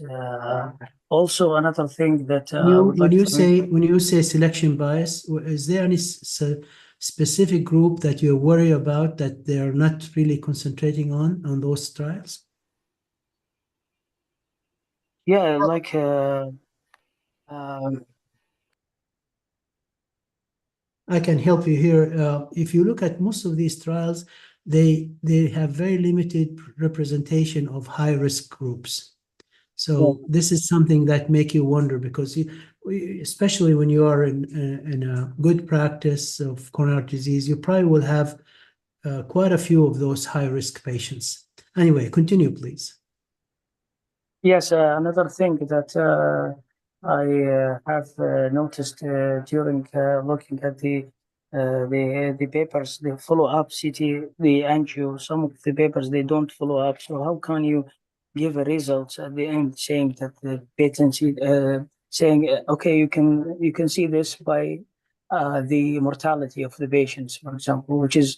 Also, another thing that when you say selection bias, is there any specific group that you're worried about that they are not really concentrating on those trials? Yeah, like I can help you here. If you look at most of these trials, they have very limited representation of high-risk groups. So this is something that make you wonder, because especially when you are in a good practice of coronary disease, you probably will have quite a few of those high-risk patients. Anyway, continue, please. Yes, another thing that I have noticed during looking at the papers, the follow-up CT, the angio, some of the papers they don't follow up. So how can you give a result at the end saying that the patency, saying okay, you can see this by the mortality of the patients, for example, which is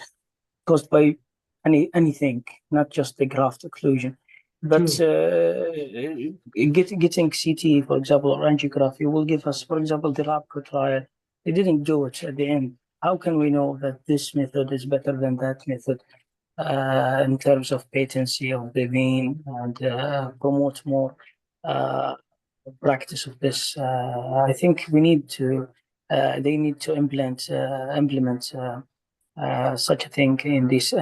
caused by anything, not just the graft occlusion. But getting CT, for example, or angiography will give us, for example, the LABCO trial. They didn't do it at the end. How can we know that this method is better than that method in terms of patency of the vein and promote more practice of this? I think we need to. They need to implement such a thing in this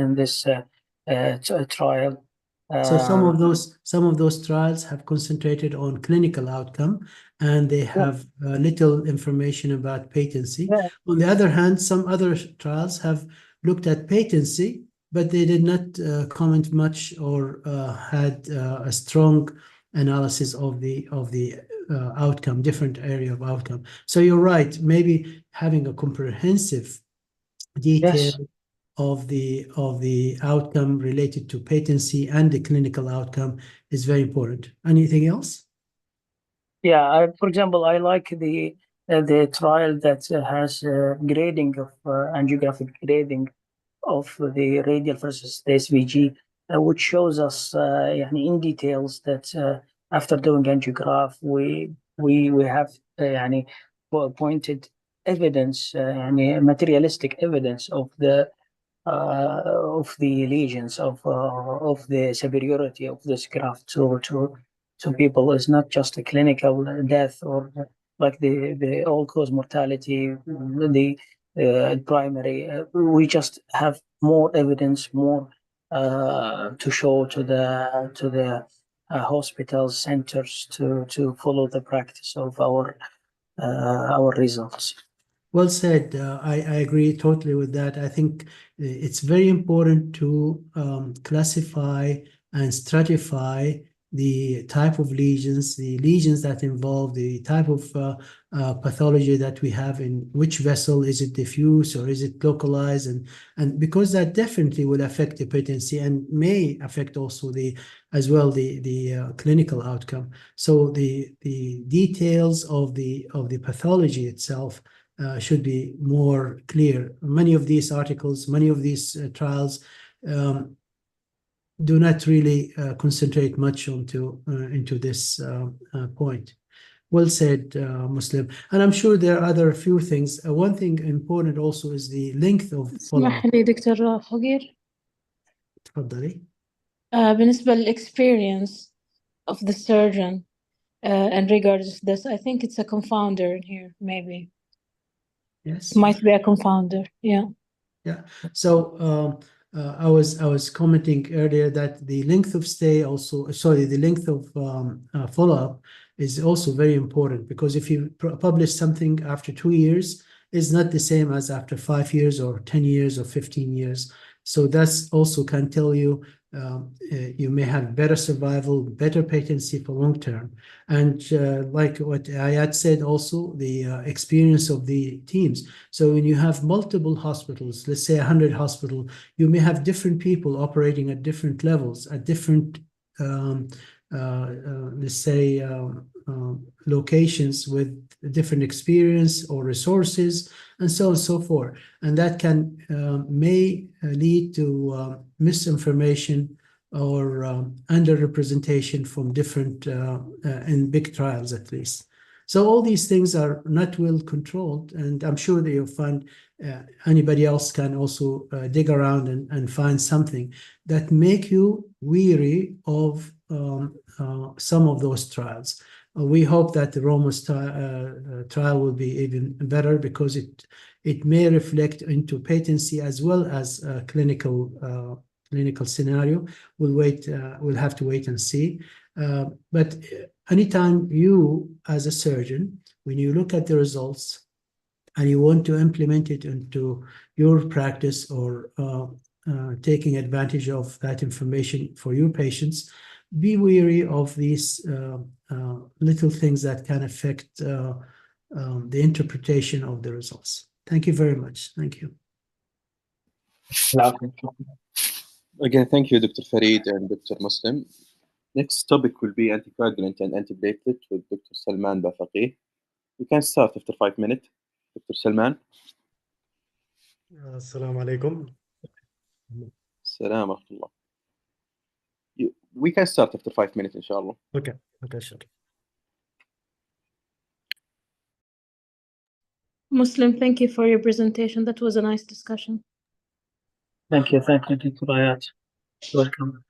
trial. So some of those trials have concentrated on clinical outcome, and they have little information about patency. Yeah. On the other hand, some other trials have looked at patency, but they did not comment much or had a strong analysis of the outcome, different area of outcome. So you're right. Maybe having a comprehensive detail of the outcome related to patency and the clinical outcome is very important. Anything else? Yeah, for example, I like the trial that has grading of angiographic grading of the radial versus the SVG, which shows us in details that after doing angiograph we have pointed evidence, materialistic evidence of the lesions, of the superiority of this graft to people. Is not just a clinical death or like the all-cause mortality, the primary. We just have more evidence, more to show to the hospitals, centers to follow the practice of our results. Well said. I agree totally with that. I think it's very important to classify and stratify the type of lesions, the lesions that involve the type of pathology that we have in which vessel. Is it diffuse or is it localized? And because that definitely will affect the patency and may affect also the clinical outcome. So the details of the pathology itself should be more clear. Many of these articles, many of these trials do not really concentrate much into this point. Well said, Muslim. And I'm sure there are other few things. One thing important also is the length of اسمح follow-up. لي دكتور حقير تفضلي. بالنسبة للexperience of the surgeon in regards to this, I think it's a confounder in here, maybe. Yes. Might be a confounder, yeah. Yeah. So I was commenting earlier that the length of stay also, sorry, the length of follow-up is also very important, because if you publish something after 2 years, it's not the same as after 5 years or 10 years or 15 years. So that's also can tell you you may have better survival, better patency for long term. And like what I had said also, the experience of the teams. So when you have multiple hospitals, let's say 100 hospitals, you may have different people operating at different levels, at different, let's say, locations with different experience or resources, and so on and so forth. And that can may lead to misinformation or underrepresentation from different, in big trials at least. So all these things are not well controlled, and I'm sure that you'll find anybody else can also dig around and find something that make you weary of some of those trials. We hope that the ROMOS trial will be even better, because it may reflect into patency as well as clinical scenario. We'll have to wait and see. But anytime you, as a surgeon, when you look at the results and you want to implement it into your practice or taking advantage of that information for your patients, be wary of these little things that can affect the interpretation of the results. Thank you very much. Thank you. Again, thank you, Dr. Farid and Dr. Muslim. Next topic will be anticoagulant and antiplatelet with Dr. Salman Bafaqih. You can start after 5 minutes. Dr. Salman. Assalamu alaikum. Salam alaikum. We can start after 5 minutes, inshallah. Okay, sure. Muslim, thank you for your presentation. That was a nice discussion. Thank you, Dr. Ayat. Welcome.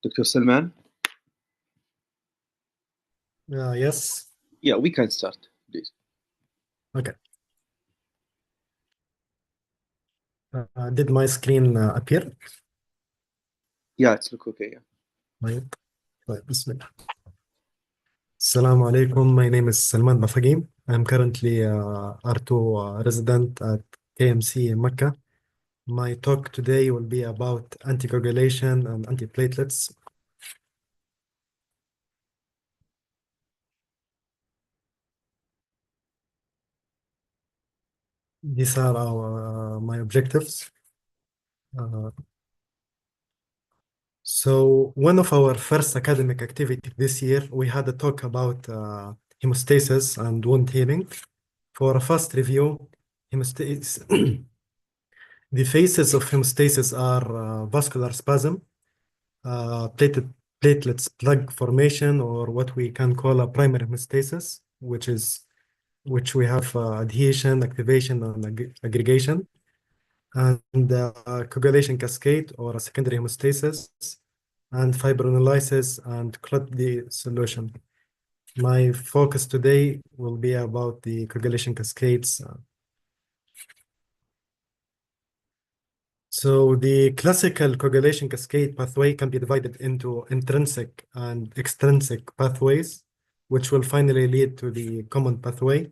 Dr. Salman? Yes. Yeah, we can start, please. Okay. Did my screen appear? Yeah, it's look okay. Yeah. طيب. Bismillah. Assalamu alaikum. My name is Salman Bafagim. I'm currently R2 resident at KMC in Mecca. My talk today will be about anticoagulation and antiplatelets. These are my objectives. So one of our first academic activity this year, we had a talk about hemostasis and wound healing. For a fast review, hemostasis, the phases of hemostasis are vascular spasm, platelets plug formation, or what we can call a primary hemostasis, which we have adhesion, activation, and aggregation, and coagulation cascade or a secondary hemostasis, and fibrinolysis and clot dissolution. My focus today will be about the coagulation cascades. So the classical coagulation cascade pathway can be divided into intrinsic and extrinsic pathways, which will finally lead to the common pathway.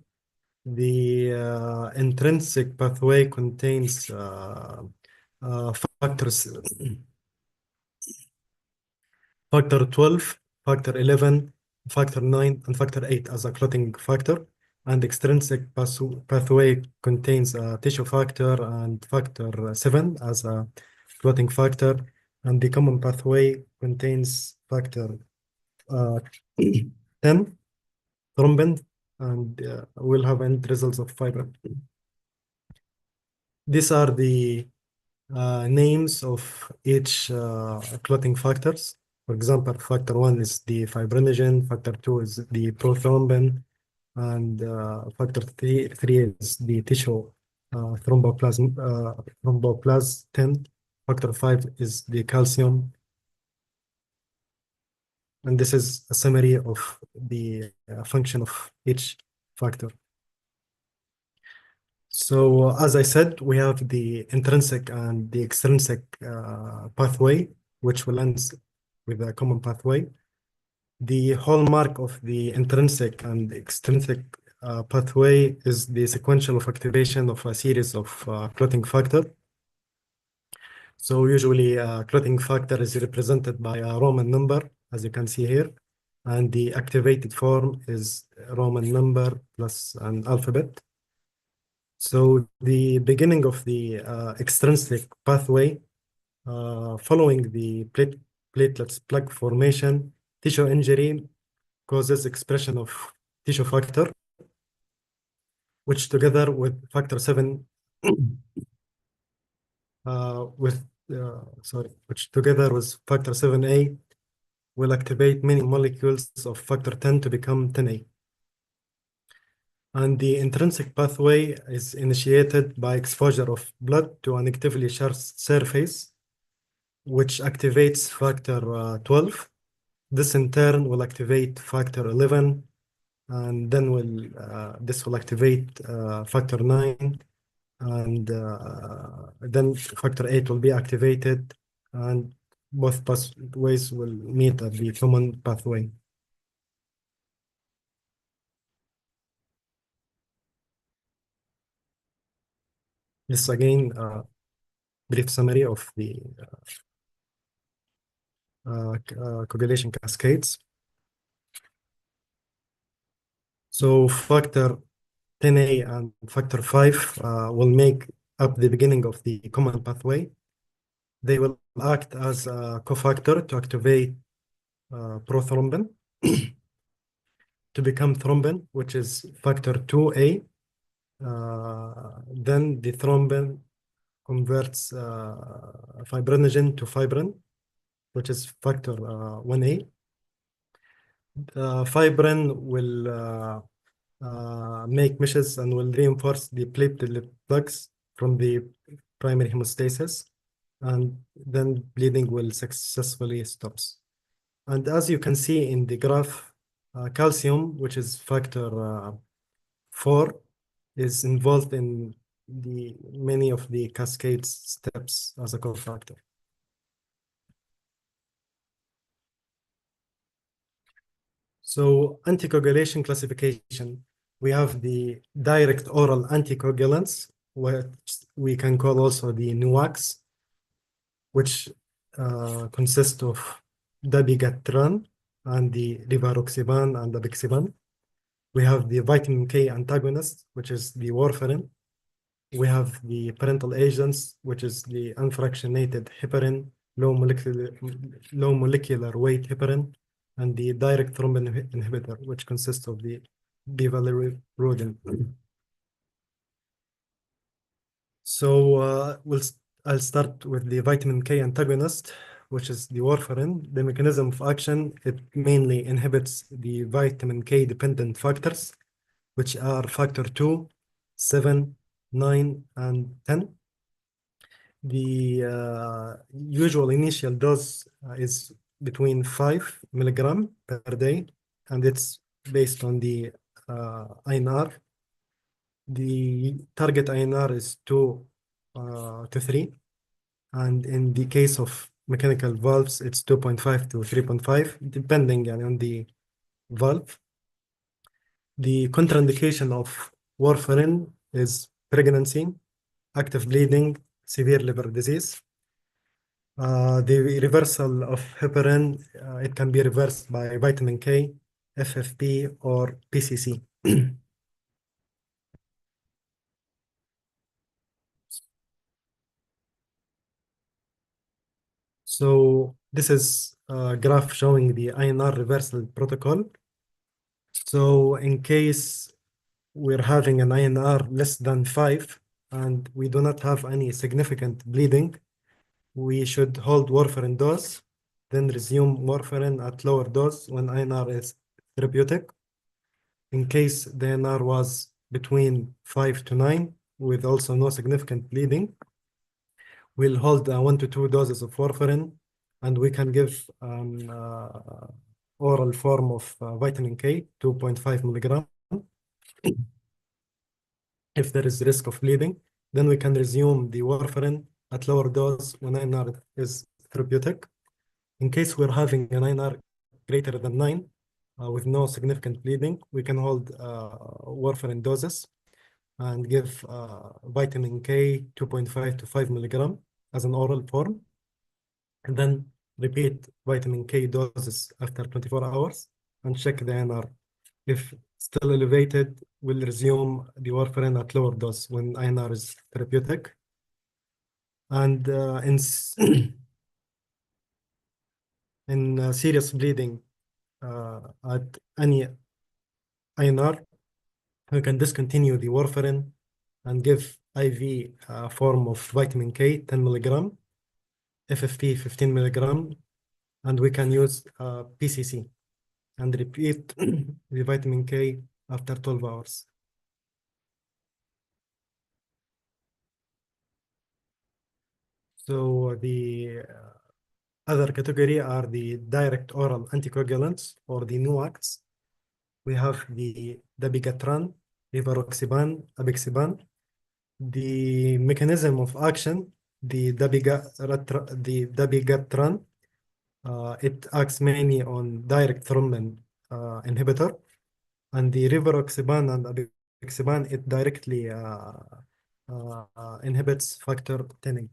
The intrinsic pathway contains factors factor 12, factor 11, factor 9, and factor 8 as a clotting factor. And extrinsic pathway contains a tissue factor and factor 7 as a clotting factor. And the common pathway contains factor 10, thrombin, and we'll have end results of fibrin. These are the names of each clotting factors. For example, factor 1 is the fibrinogen, factor 2 is the prothrombin, and factor 3 is the tissue thromboplastin. Factor 5 is the calcium. And this is a summary of the function of each factor. So as I said, we have the intrinsic and the extrinsic pathway, which will end with a common pathway. The hallmark of the intrinsic and extrinsic pathway is the sequential of activation of a series of clotting factor. So usually clotting factor is represented by a Roman number, as you can see here, and the activated form is a Roman number plus an alphabet. So the beginning of the extrinsic pathway, following the platelets plug formation, tissue injury causes expression of tissue factor, which together with factor 7, which together with factor 7A will activate many molecules of factor 10 to become 10A. And the intrinsic pathway is initiated by exposure of blood to a negatively charged surface, which activates factor 12. This in turn will activate factor 11, and then this will activate factor 9, and then factor 8 will be activated, and both pathways will meet at the common pathway. This again, brief summary of the coagulation cascades. So factor 10A and factor 5 will make up the beginning of the common pathway. They will act as a cofactor to activate prothrombin to become thrombin, which is factor 2A. Then the thrombin converts fibrinogen to fibrin, which is factor 1A. Fibrin will make meshes and will reinforce the platelet plugs from the primary hemostasis, and then bleeding will successfully stops. And as you can see in the graph, calcium, which is factor 4, is involved in the many of the cascade steps as a cofactor. So anticoagulation classification, we have the direct oral anticoagulants, which we can call also the NOACs, which consist of dabigatran and the rivaroxaban and apixaban. We have the vitamin K antagonist, which is the warfarin. We have the parental agents, which is the unfractionated heparin, low molecular weight heparin, and the direct thrombin inhibitor, which consists of the bivalirudin. So I'll start with the vitamin K antagonist, which is the warfarin. The mechanism of action, it mainly inhibits the vitamin K dependent factors, which are factor 2, 7, 9, and 10. The usual initial dose is between 5 milligram per day, and it's based on the INR. The target INR is 2 to 3, and in the case of mechanical valves, it's 2.5 to 3.5, depending on the valve. The contraindication of warfarin is pregnancy, active bleeding, severe liver disease. The reversal of heparin, it can be reversed by vitamin K, FFP, or PCC. So this is a graph showing the INR reversal protocol. So in case we're having an INR less than 5 and we do not have any significant bleeding, we should hold warfarin dose, then resume warfarin at lower dose when INR is therapeutic. In case the INR was between 5 to 9 with also no significant bleeding, we'll hold 1 to 2 doses of warfarin, and we can give oral form of vitamin K, 2.5 milligram. If there is risk of bleeding, then we can resume the warfarin at lower dose when INR is therapeutic. In case we're having an INR greater than 9 with no significant bleeding, we can hold warfarin doses and give vitamin K 2.5 to 5 milligram as an oral form, and then repeat vitamin K doses after 24 hours and check the INR. If still elevated, we'll resume the warfarin at lower dose when INR is therapeutic. And in serious bleeding at any INR, we can discontinue the warfarin and give IV form of vitamin K, 10 milligram, FFP, 15 milligram, and we can use PCC and repeat the vitamin K after 12 hours. So the other category are the direct oral anticoagulants, or the NOACs. We have the dabigatran, rivaroxaban, apixaban. The mechanism of action, the dabigatran, it acts mainly on direct thrombin inhibitor, and the rivaroxaban and apixaban, it directly inhibits factor 10.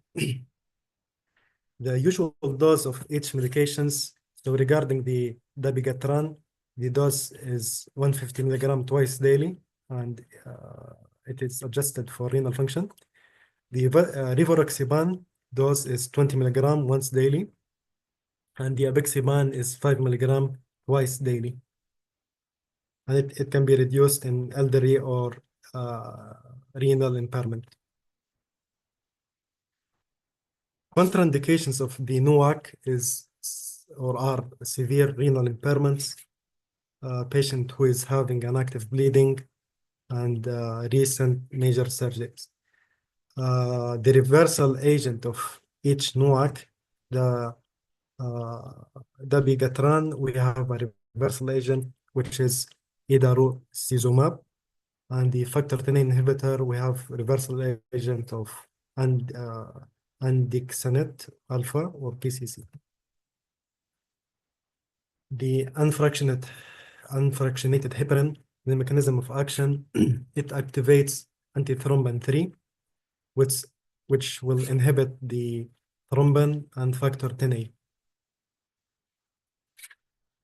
The usual dose of each medications. So regarding the dabigatran, the dose is 150 milligram twice daily, and it is adjusted for renal function. The rivaroxaban dose is 20 milligram once daily, and the apixaban is 5 milligram twice daily. And it can be reduced in elderly or renal impairment. Contraindications of the NOAC are severe renal impairments, patient who is having an active bleeding, and recent major surgeries. The reversal agent of each NOAC, the dabigatran, we have a reversal agent, which is idarucizumab. And the factor 10 inhibitor, we have reversal agent of andexanet alpha or PCC. The unfractionated heparin, the mechanism of action, it activates antithrombin 3, which will inhibit the thrombin and factor 10A.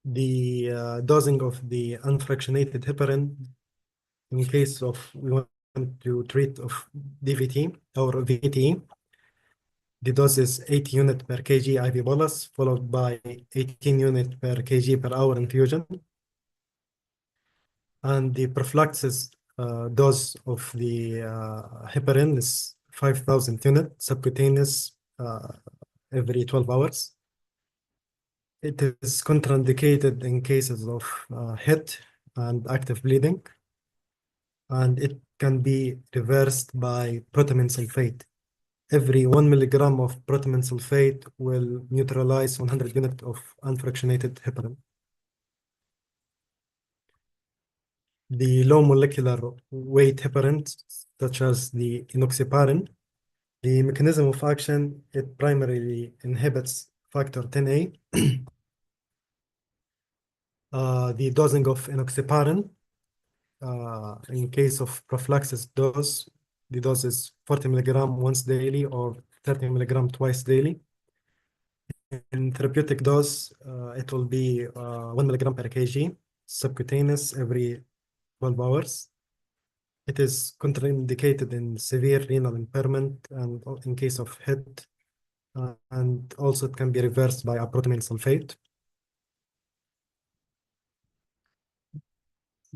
The dosing of the unfractionated heparin, in case of we want to treat of DVT or VTE, the dose is 80 units per kg IV bolus, followed by 18 units per kg per hour infusion. And the prophylaxis dose of the heparin is 5,000 units subcutaneous every 12 hours. It is contraindicated in cases of HIT and active bleeding, and it can be reversed by protamine sulfate. Every 1 milligram of protamine sulfate will neutralize 100 units of unfractionated heparin. The low molecular weight heparin, such as the enoxaparin, the mechanism of action, it primarily inhibits factor 10A. The dosing of enoxaparin, in case of prophylaxis dose, the dose is 40 milligram once daily or 30 milligram twice daily. In therapeutic dose, it will be 1 milligram per kg subcutaneous every 12 hours. It is contraindicated in severe renal impairment and in case of HIT, and also it can be reversed by a protamine sulfate.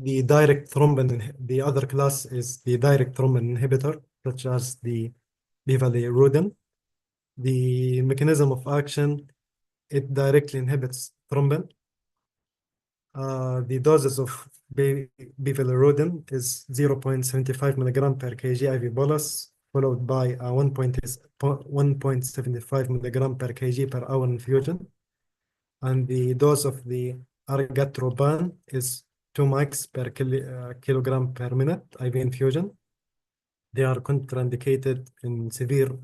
The direct thrombin, the other class is the direct thrombin inhibitor, such as the bivalirudin. The mechanism of action, it directly inhibits thrombin. The doses of bivalirudin is 0.75 milligram per kg IV bolus, followed by a 1.75 milligram per kg per hour infusion. And the dose of the argatroban is 2 mics per kilogram per minute IV infusion. They are contraindicated in severe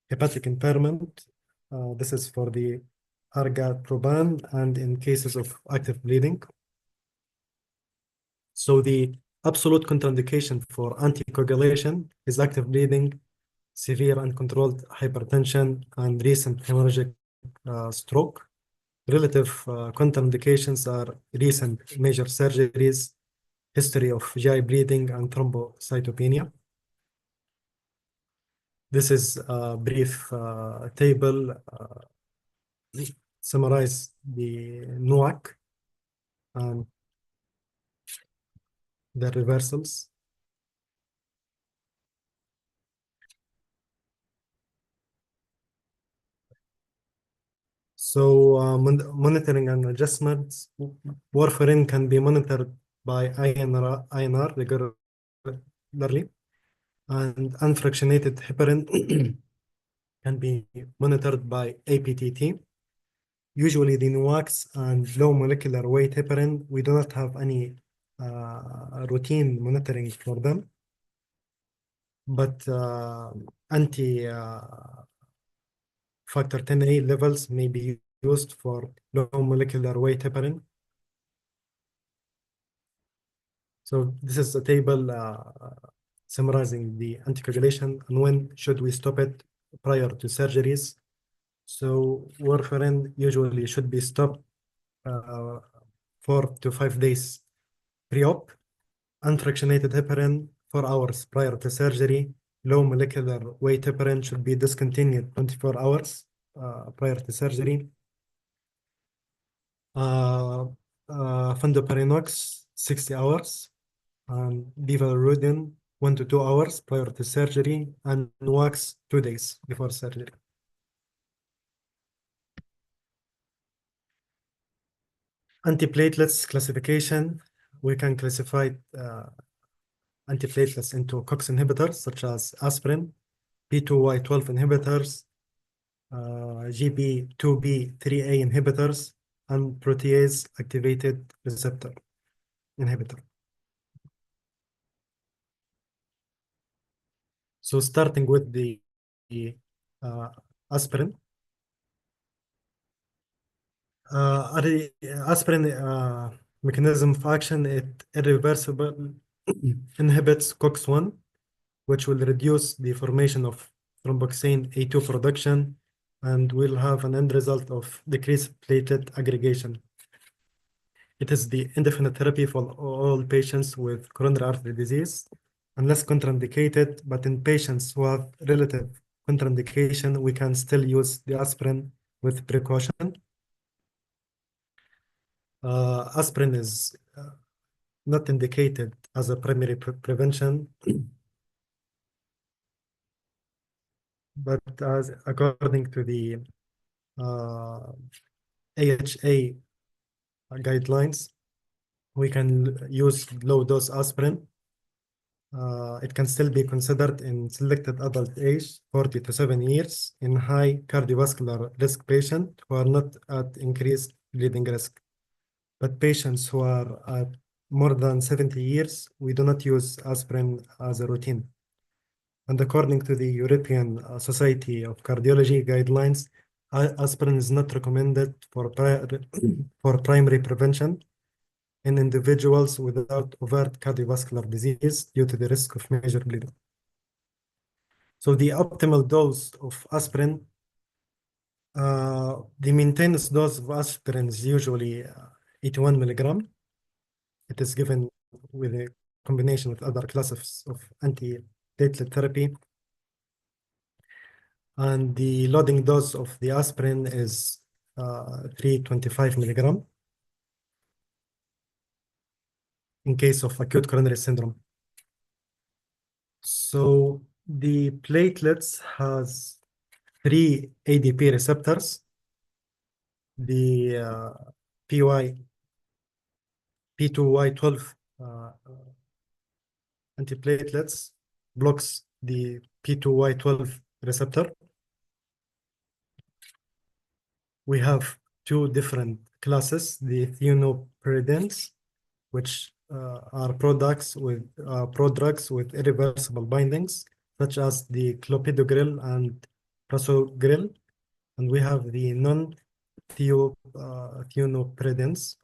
hepatic impairment. This is for the argatroban and in cases of active bleeding. So the absolute contraindication for anticoagulation is active bleeding, severe uncontrolled hypertension, and recent hemorrhagic stroke. Relative contraindications are recent major surgeries, history of GI bleeding, and thrombocytopenia. This is a brief table summarize the NOAC and the reversals. So monitoring and adjustments, warfarin can be monitored by INR regularly, and unfractionated heparin can be monitored by APTT. Usually the NOACs and low molecular weight heparin, we do not have any routine monitoring for them, but factor 10A levels may be used for low molecular weight heparin. So this is a table summarizing the anticoagulation and when should we stop it prior to surgeries. So warfarin usually should be stopped 4 to 5 days pre-op. Unfractionated heparin 4 hours prior to surgery. Low molecular weight heparin should be discontinued 24 hours prior to surgery. Fondaparinux 60 hours. And bivalirudin 1 to 2 hours prior to surgery, and NOACs 2 days before surgery. Antiplatelets classification, we can classify antiplatelets into COX inhibitors such as aspirin, P2Y12 inhibitors, GP2B3A inhibitors and protease activated receptor inhibitor. So starting with the aspirin. Aspirin mechanism of action, it irreversible inhibits COX-1, which will reduce the formation of thromboxane A2 production and will have an end result of decreased platelet aggregation. It is the indefinite therapy for all patients with coronary artery disease, unless contraindicated, but in patients who have relative contraindication, we can still use the aspirin with precaution. Aspirin is not indicated as a primary prevention, but as according to the AHA guidelines, we can use low-dose aspirin. It can still be considered in selected adult age, 40 to 7 years, in high cardiovascular risk patients who are not at increased bleeding risk. But patients who are at more than 70 years, we do not use aspirin as a routine. And according to the European Society of Cardiology guidelines, aspirin is not recommended for primary prevention in individuals without overt cardiovascular disease due to the risk of major bleeding. So the optimal dose of aspirin, the maintenance dose of aspirin is usually 81 milligram. It is given with a combination with other classes of anti-platelet therapy. And the loading dose of the aspirin is 325 milligram in case of acute coronary syndrome. So the platelets has 3 ADP receptors. The P2Y12 antiplatelets blocks the P2Y12 receptor. We have 2 different classes, the thienopyridines, which are prodrugs with irreversible bindings, such as the clopidogrel and prasugrel, and we have the non-thienopyridines.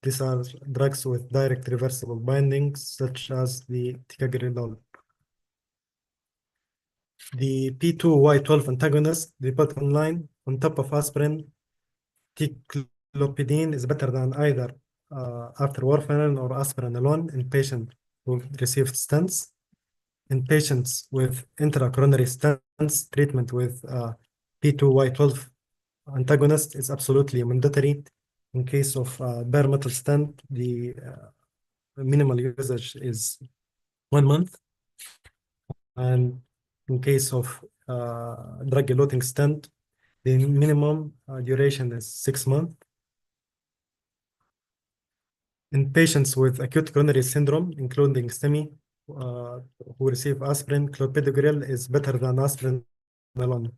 These are drugs with direct reversible bindings, such as the ticagrelol. The P2Y12 antagonist, the bottom line, on top of aspirin, ticlopidine is better than either after warfarin or aspirin alone in patients who received stents. In patients with intracoronary stents, treatment with P2Y12 antagonist is absolutely mandatory. In case of bare metal stent, the minimal usage is 1 month. And in case of drug-eluting stent, the minimum duration is 6 months. In patients with acute coronary syndrome, including STEMI, who receive aspirin, clopidogrel is better than aspirin alone.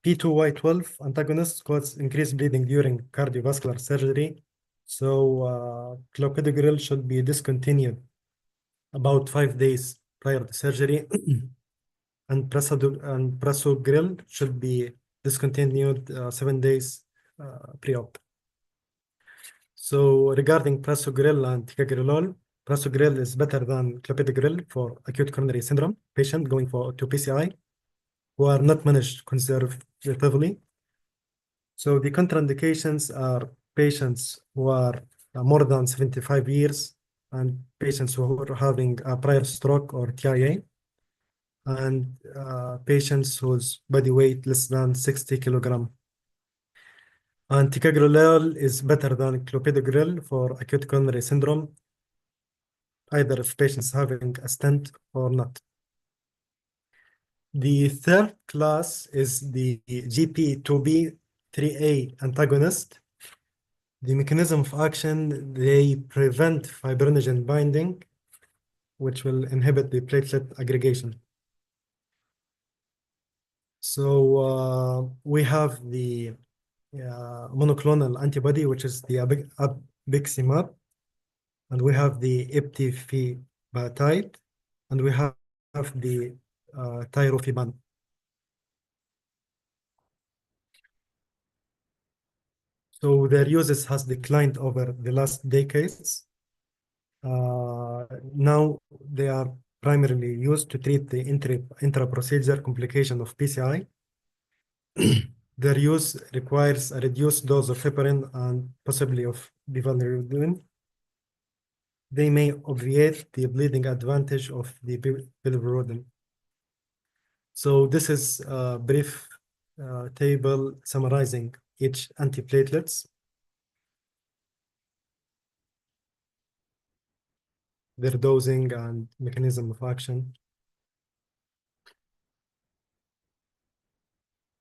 P2Y12 antagonists cause increased bleeding during cardiovascular surgery, so clopidogrel should be discontinued about 5 days prior to surgery, and prasugrel should be discontinued 7 days pre-op. So regarding prasugrel and ticagrelol, prasugrel is better than clopidogrel for acute coronary syndrome patient going to PCI who are not managed conservatively. So the contraindications are patients who are more than 75 years and patients who are having a prior stroke or TIA, and patients whose body weight less than 60 kilogram. And ticagrelol is better than clopidogrel for acute coronary syndrome, either if patients having a stent or not. The third class is the GP2B3A antagonist. The mechanism of action, they prevent fibrinogen binding, which will inhibit the platelet aggregation. So we have the monoclonal antibody, which is the abiximab, and we have the eptifibatide, and we have the tirofiban. So their uses has declined over the last decades. Now they are primarily used to treat the intra-procedure complication of PCI. Their use requires a reduced dose of heparin and possibly of bivalirudin. They may obviate the bleeding advantage of the biliverdin. So this is a brief table summarizing each antiplatelets, their dosing and mechanism of action.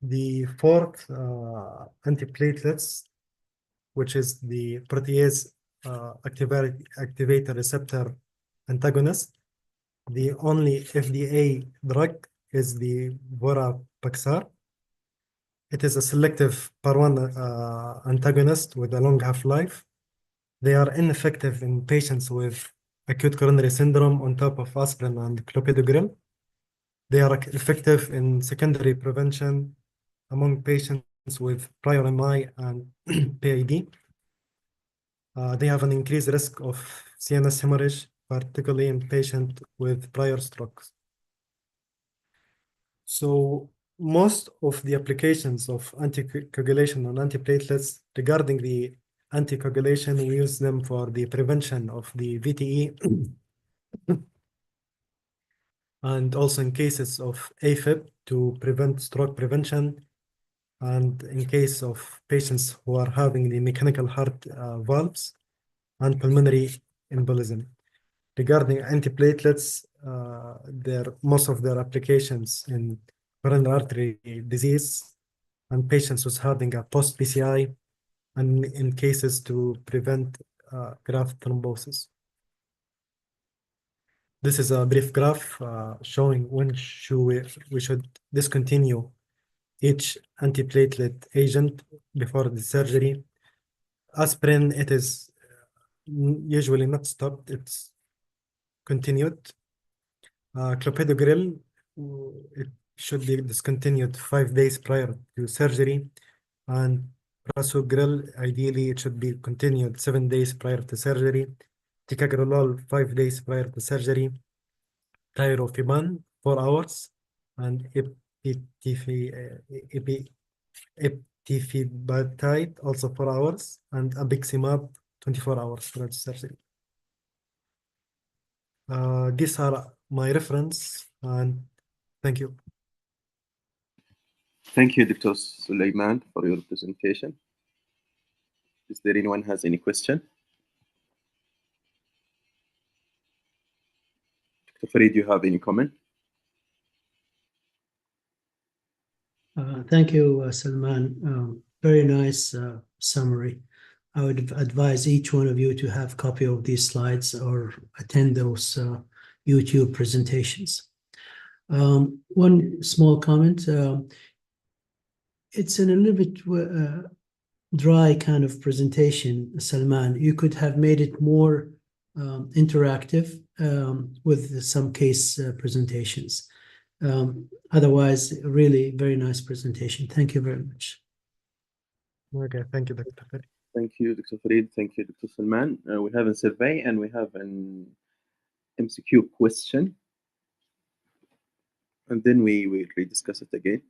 The fourth antiplatelets, which is the protease activator receptor antagonist. The only FDA drug is the vorapaxar. It is a selective PAR1 antagonist with a long half-life. They are ineffective in patients with acute coronary syndrome on top of aspirin and clopidogrel. They are effective in secondary prevention among patients with prior MI and PID. They have an increased risk of CNS hemorrhage, particularly in patients with prior strokes. So most of the applications of anticoagulation and antiplatelets regarding the anticoagulation, we use them for the prevention of the VTE and also in cases of AFib to prevent stroke prevention, and in case of patients who are having the mechanical heart valves and pulmonary embolism. Regarding antiplatelets, most of their applications in coronary artery disease and patients who's having a post-PCI and in cases to prevent graft thrombosis. This is a brief graph showing when we should discontinue each antiplatelet agent before the surgery. Aspirin, it is usually not stopped, it's continued. Clopidogrel, it should be discontinued 5 days prior to surgery, and prasugrel, ideally it should be continued 7 days prior to surgery. Ticagrelol 5 days prior to surgery. Tirofiban 4 hours, and eptifibatide also 4 hours, and abiximab 24 hours prior to surgery. These are my reference, and thank you. Thank you, Dr. Suleiman, for your presentation. Is there anyone has any question? Dr. Farid, do you have any comment? Thank you, Salman. Very nice summary. I would advise each one of you to have a copy of these slides or attend those YouTube presentations. One small comment. It's in a little bit dry kind of presentation, Salman. You could have made it more interactive with some case presentations. Otherwise, really very nice presentation. Thank you very much. Okay, thank you, Dr. Farid. Thank you, Dr. Farid. Thank you, Dr. Salman. We have a survey and we have an MCQ question. And then we will rediscuss it again.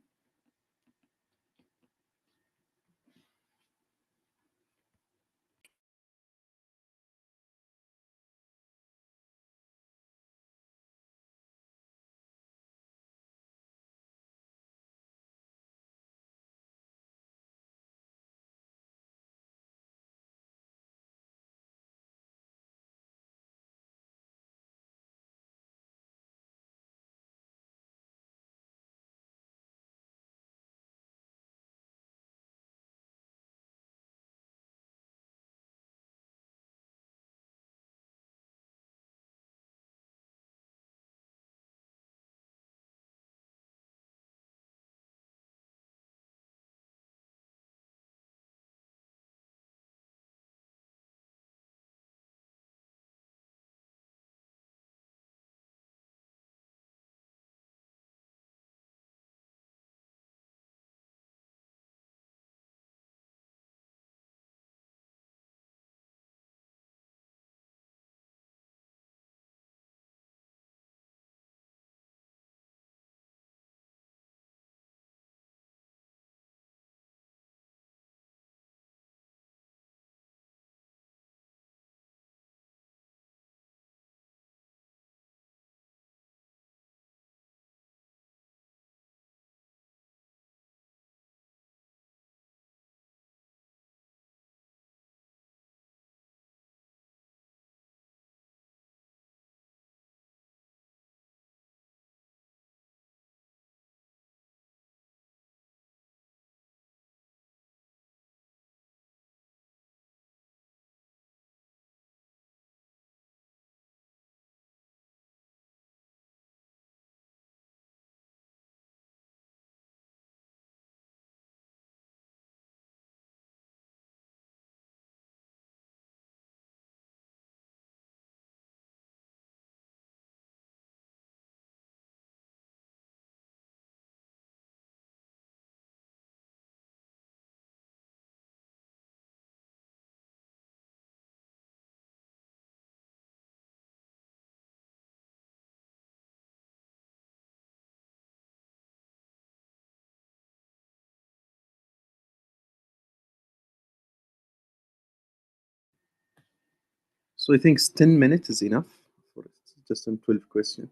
So I think 10 minutes is enough for it. Just in 12 questions.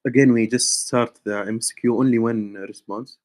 Again, we just start the MCQ, only one response.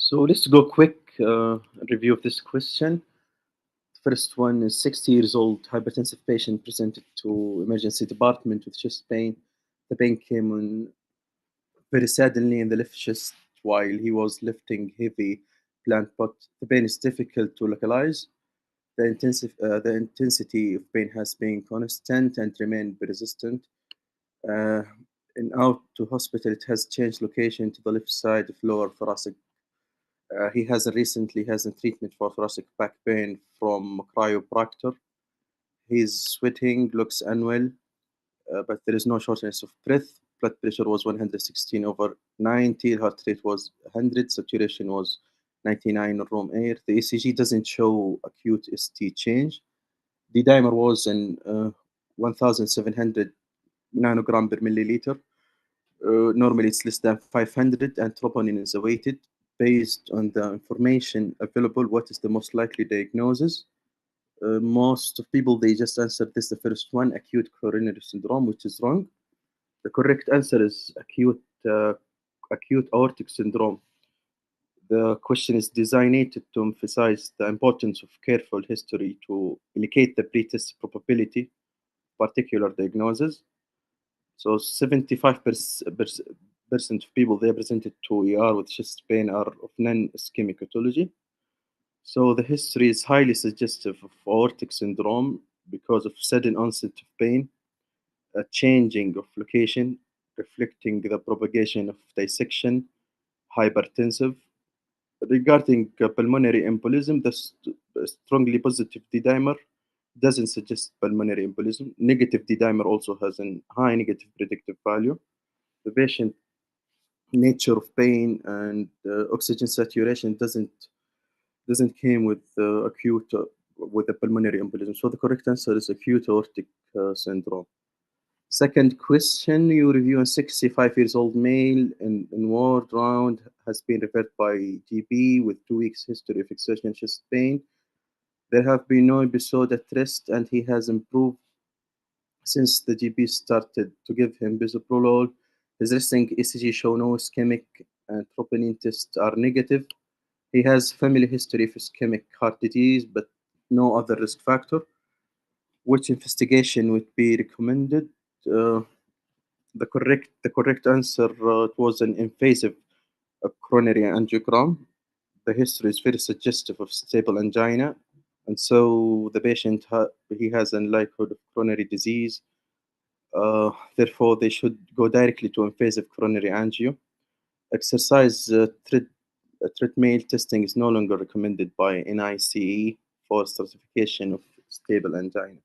So let's go quick review of this question. First one is 60 years old hypertensive patient presented to emergency department with chest pain. The pain came on very suddenly in the left chest while he was lifting heavy plant pot. The pain is difficult to localize. The intensity of pain has been constant and remained persistent. In out to hospital, it has changed location to the left side of lower thoracic. He has recently has a treatment for thoracic back pain from chiropractor. He's sweating, looks unwell, but there is no shortness of breath. Blood pressure was 116 over 90. Heart rate was 100. Saturation was 99 in room air. The ECG doesn't show acute ST change. The dimer was in 1,700 nanogram per milliliter. Normally it's less than 500, and troponin is awaited. Based on the information available, what is the most likely diagnosis? Most of people, they just answered this, the first one, acute coronary syndrome, which is wrong. The correct answer is acute aortic syndrome. The question is designed to emphasize the importance of careful history to indicate the pretest probability of particular diagnosis. So 75% of people they presented to ER with chest pain are of non-ischemic etiology. So the history is highly suggestive of aortic syndrome because of sudden onset of pain, a changing of location, reflecting the propagation of dissection, hypertensive. Regarding pulmonary embolism, the strongly positive D-dimer doesn't suggest pulmonary embolism. Negative D-dimer also has a high negative predictive value. The patient nature of pain and oxygen saturation doesn't came with acute with the pulmonary embolism. So the correct answer is acute aortic syndrome. Second question, you review a 65 years old male in ward round has been referred by GP with 2 weeks history of exertional chest pain. There have been no episode at rest and he has improved since the GP started to give him bisoprolol. His resting ECG show no ischemic and troponin tests are negative. He has family history of ischemic heart disease, but no other risk factor. Which investigation would be recommended? The correct answer it was an invasive coronary angiogram. The history is very suggestive of stable angina, and so the patient he has a likelihood of coronary disease. Therefore, they should go directly to invasive coronary angio. Exercise treadmill testing is no longer recommended by NICE for stratification of stable angina.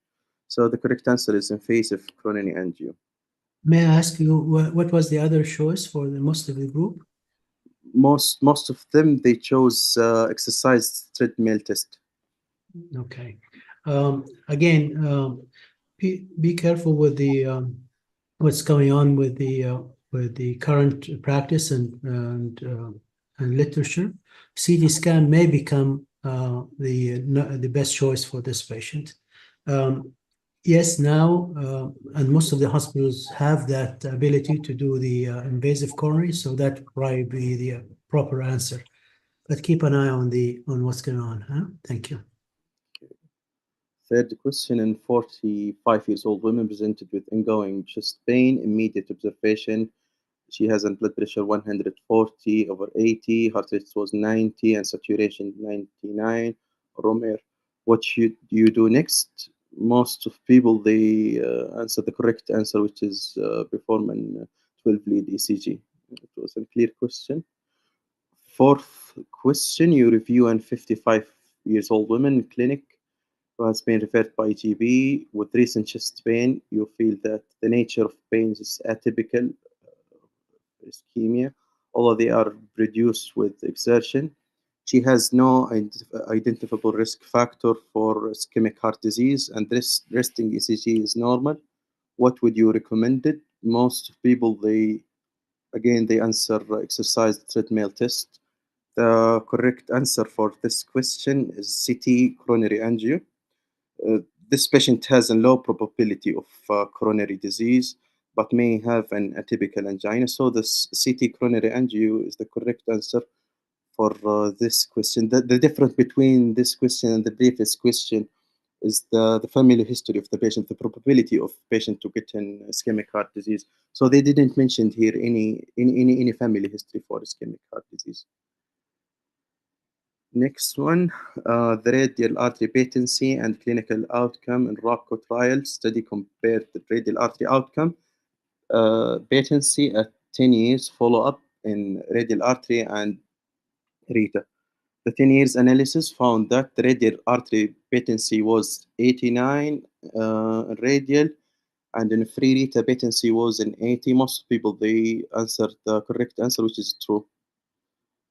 So the correct answer is invasive coronary angio. May I ask you what was the other choice for the most of the group? Most of them they chose exercise treadmill test. Okay. Again, be careful with the what's going on with the current practice and literature. CT scan may become the best choice for this patient. Yes, now, and most of the hospitals have that ability to do the invasive coronary, so that would probably be the proper answer. But keep an eye on what's going on. Huh? Thank you. Third question, in 45 years old woman presented with ongoing chest pain, immediate observation. She has a blood pressure 140 over 80, heart rate was 90, and saturation 99. Room air. What should you do next? Most of people they answer the correct answer, which is perform an 12 lead ECG. It was a clear question. Fourth question, you review an 55 years old woman in clinic who has been referred by GP with recent chest pain. You feel that the nature of pains is atypical ischemia, although they are reduced with exertion. She has no identifiable risk factor for ischemic heart disease, and this resting ECG is normal. What would you recommend it? Most people, they answer exercise treadmill test. The correct answer for this question is CT coronary angio. This patient has a low probability of coronary disease, but may have an atypical angina. So the CT coronary angio is the correct answer for this question. The difference between this question and the previous question is the family history of the patient, the probability of patient to get an ischemic heart disease. So they didn't mention here any family history for ischemic heart disease. Next one, the radial artery patency and clinical outcome in ROCCO trial study compared the radial artery outcome patency at 10 years follow-up in radial artery and RITA. The 10 years analysis found that the radial artery patency was 89 radial, and in free RITA patency was in 80. Most people, they answered the correct answer, which is true.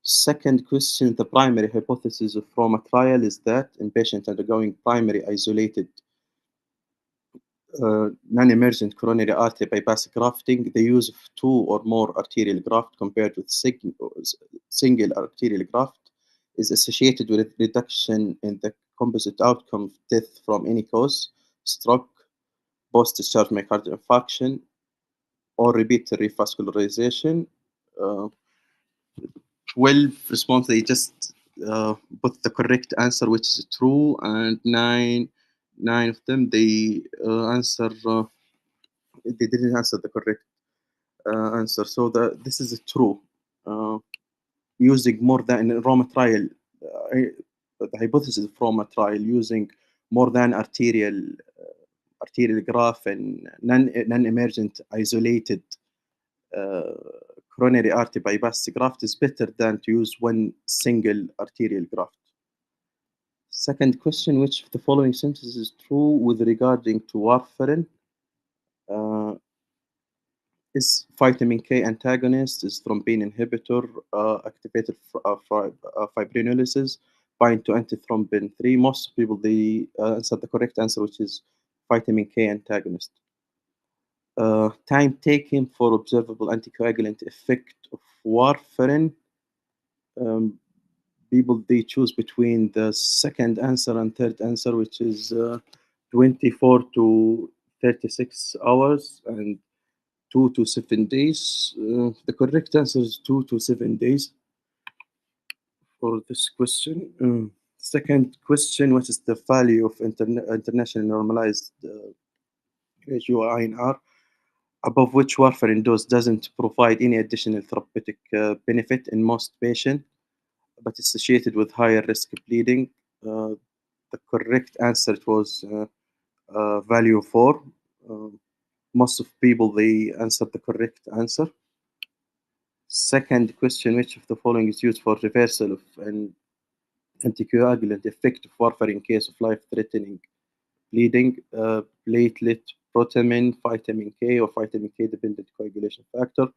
Second question, the primary hypothesis of ROMA trial is that in patients undergoing primary isolated non-emergent coronary artery bypass grafting, the use of 2 or more arterial graft compared with single arterial graft is associated with reduction in the composite outcome of death from any cause, stroke, post-discharge myocardial infarction, or repeated revascularization. 12 response, they just put the correct answer, which is true, and nine of them, they they didn't answer the correct answer. So this is true. Using more than in ROMA trial, the hypothesis of ROMA trial using more than arterial graft and non-emergent isolated coronary artery bypass graft is better than to use one single arterial graft. Second question, which of the following sentences is true with regarding to warfarin? Is vitamin K antagonist, is thrombin inhibitor, activated fibrinolysis, bind to antithrombin 3? Most people, they answered the correct answer, which is vitamin K antagonist. Time taken for observable anticoagulant effect of warfarin. People, they choose between the second answer and third answer, which is 24 to 36 hours and 2 to 7 days. The correct answer is 2 to 7 days for this question. Second question, what is the value of international normalized ratio INR, above which warfarin dose doesn't provide any additional therapeutic benefit in most patients, but associated with higher risk of bleeding? The correct answer was value 4. Most of people, they answered the correct answer. Second question, which of the following is used for reversal of an anticoagulant effect of warfarin in case of life-threatening bleeding? Platelet, protamine, vitamin K, or vitamin K-dependent coagulation factor,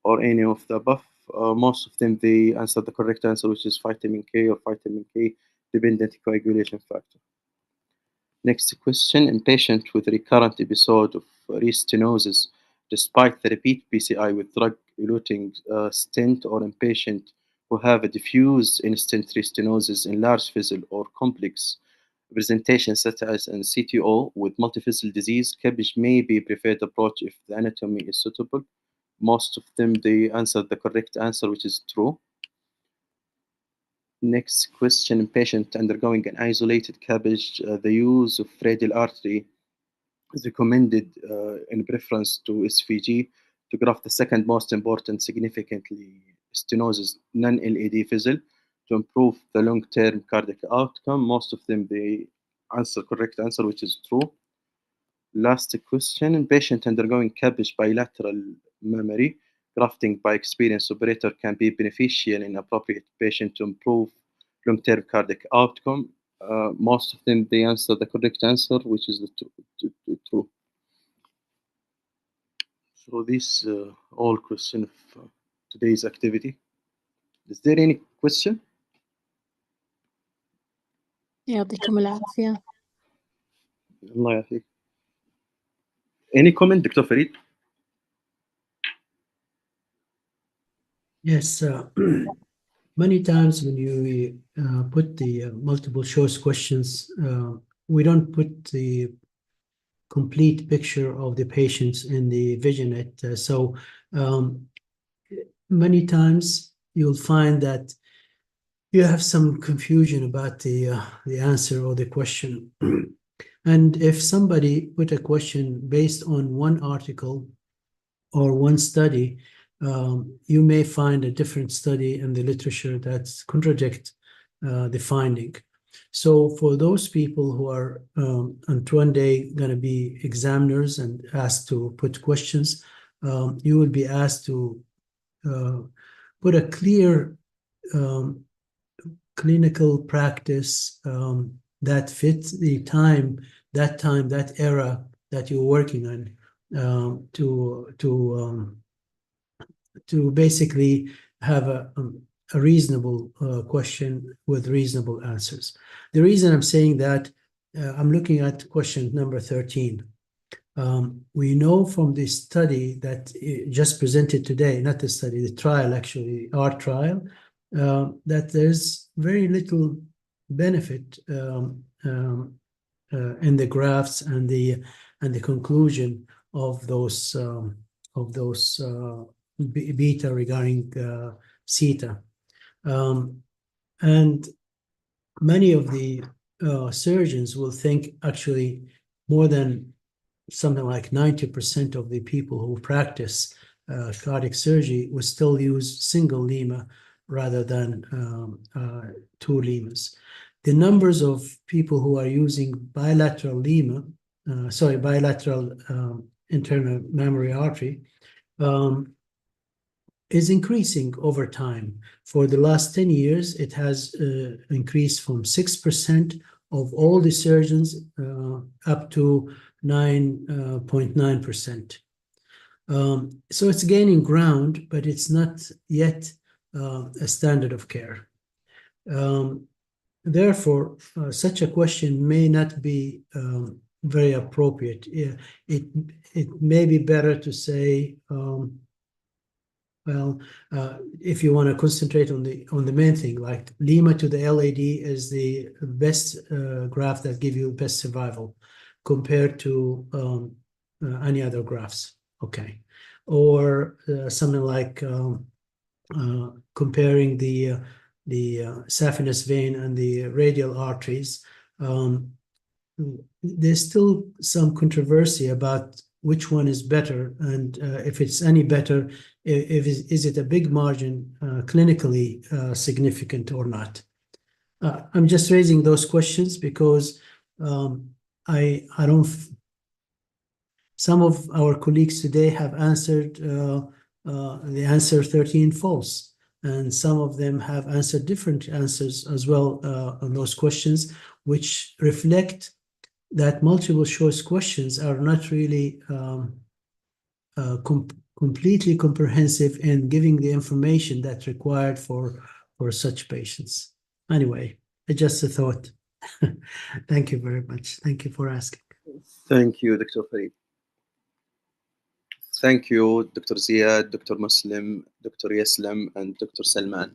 or any of the above? Most of them, they answered the correct answer, which is vitamin K or vitamin K-dependent coagulation factor. Next question, in patient with recurrent episode of restenosis despite the repeat PCI with drug-eluting stent, or in patient who have a diffuse in-stent restenosis in large vessel or complex presentation such as in CTO with multivessel disease, CABG may be preferred approach if the anatomy is suitable. Most of them, they answered the correct answer, which is true. Next question, in patient undergoing an isolated CABG, the use of radial artery is recommended in preference to SVG to graft the second most important significantly stenosis non-LAD vessel to improve the long-term cardiac outcome. Most of them, they answer correct answer, which is true. Last question, in patient undergoing CABG bilateral memory, grafting by experienced operator can be beneficial in appropriate patient to improve long-term cardiac outcome. Most of them, they answer the correct answer, which is the true. So this all question of today's activity. Is there any question? يعطيكم العافية. الله يعافيك. Any comment, Dr. Farid? Yes, many times when you put the multiple choice questions, we don't put the complete picture of the patients in the visionette. So many times you'll find that you have some confusion about the answer or the question. And if somebody put a question based on one article or one study, you may find a different study in the literature that contradict the finding. So for those people who are on one day going to be examiners and asked to put questions, you will be asked to put a clear clinical practice that fits the time, that era that you're working on, to basically have a reasonable question with reasonable answers. The reason I'm saying that, I'm looking at question number 13. We know from the study that just presented today, not the study, the trial actually, our trial, that there's very little benefit in the graphs and the conclusion of those beta regarding theta, and many of the surgeons will think actually more than something like 90% of the people who practice cardiac surgery will still use single lima rather than two limas. The numbers of people who are using bilateral lima, bilateral internal mammary artery, is increasing over time. For the last 10 years, it has increased from 6% of all the surgeons up to 9.9%. So it's gaining ground, but it's not yet a standard of care. Therefore, such a question may not be very appropriate. It may be better to say, if you want to concentrate on the main thing, like lima to the LAD is the best graph that give you best survival compared to any other graphs. Okay, or something like comparing the saphenous vein and the radial arteries. There's still some controversy about which one is better, and if it's any better, is it a big margin clinically significant or not? I'm just raising those questions because I don't. Some of our colleagues today have answered the answer 13 false, and some of them have answered different answers as well on those questions, which reflect that multiple choice questions are not really completely comprehensive in giving the information that's required for such patients. Anyway, just a thought. Thank you very much. Thank you for asking. Thank you, Dr. Farid. Thank you, Dr. Ziad, Dr. Muslim, Dr. Yeslam, and Dr. Salman.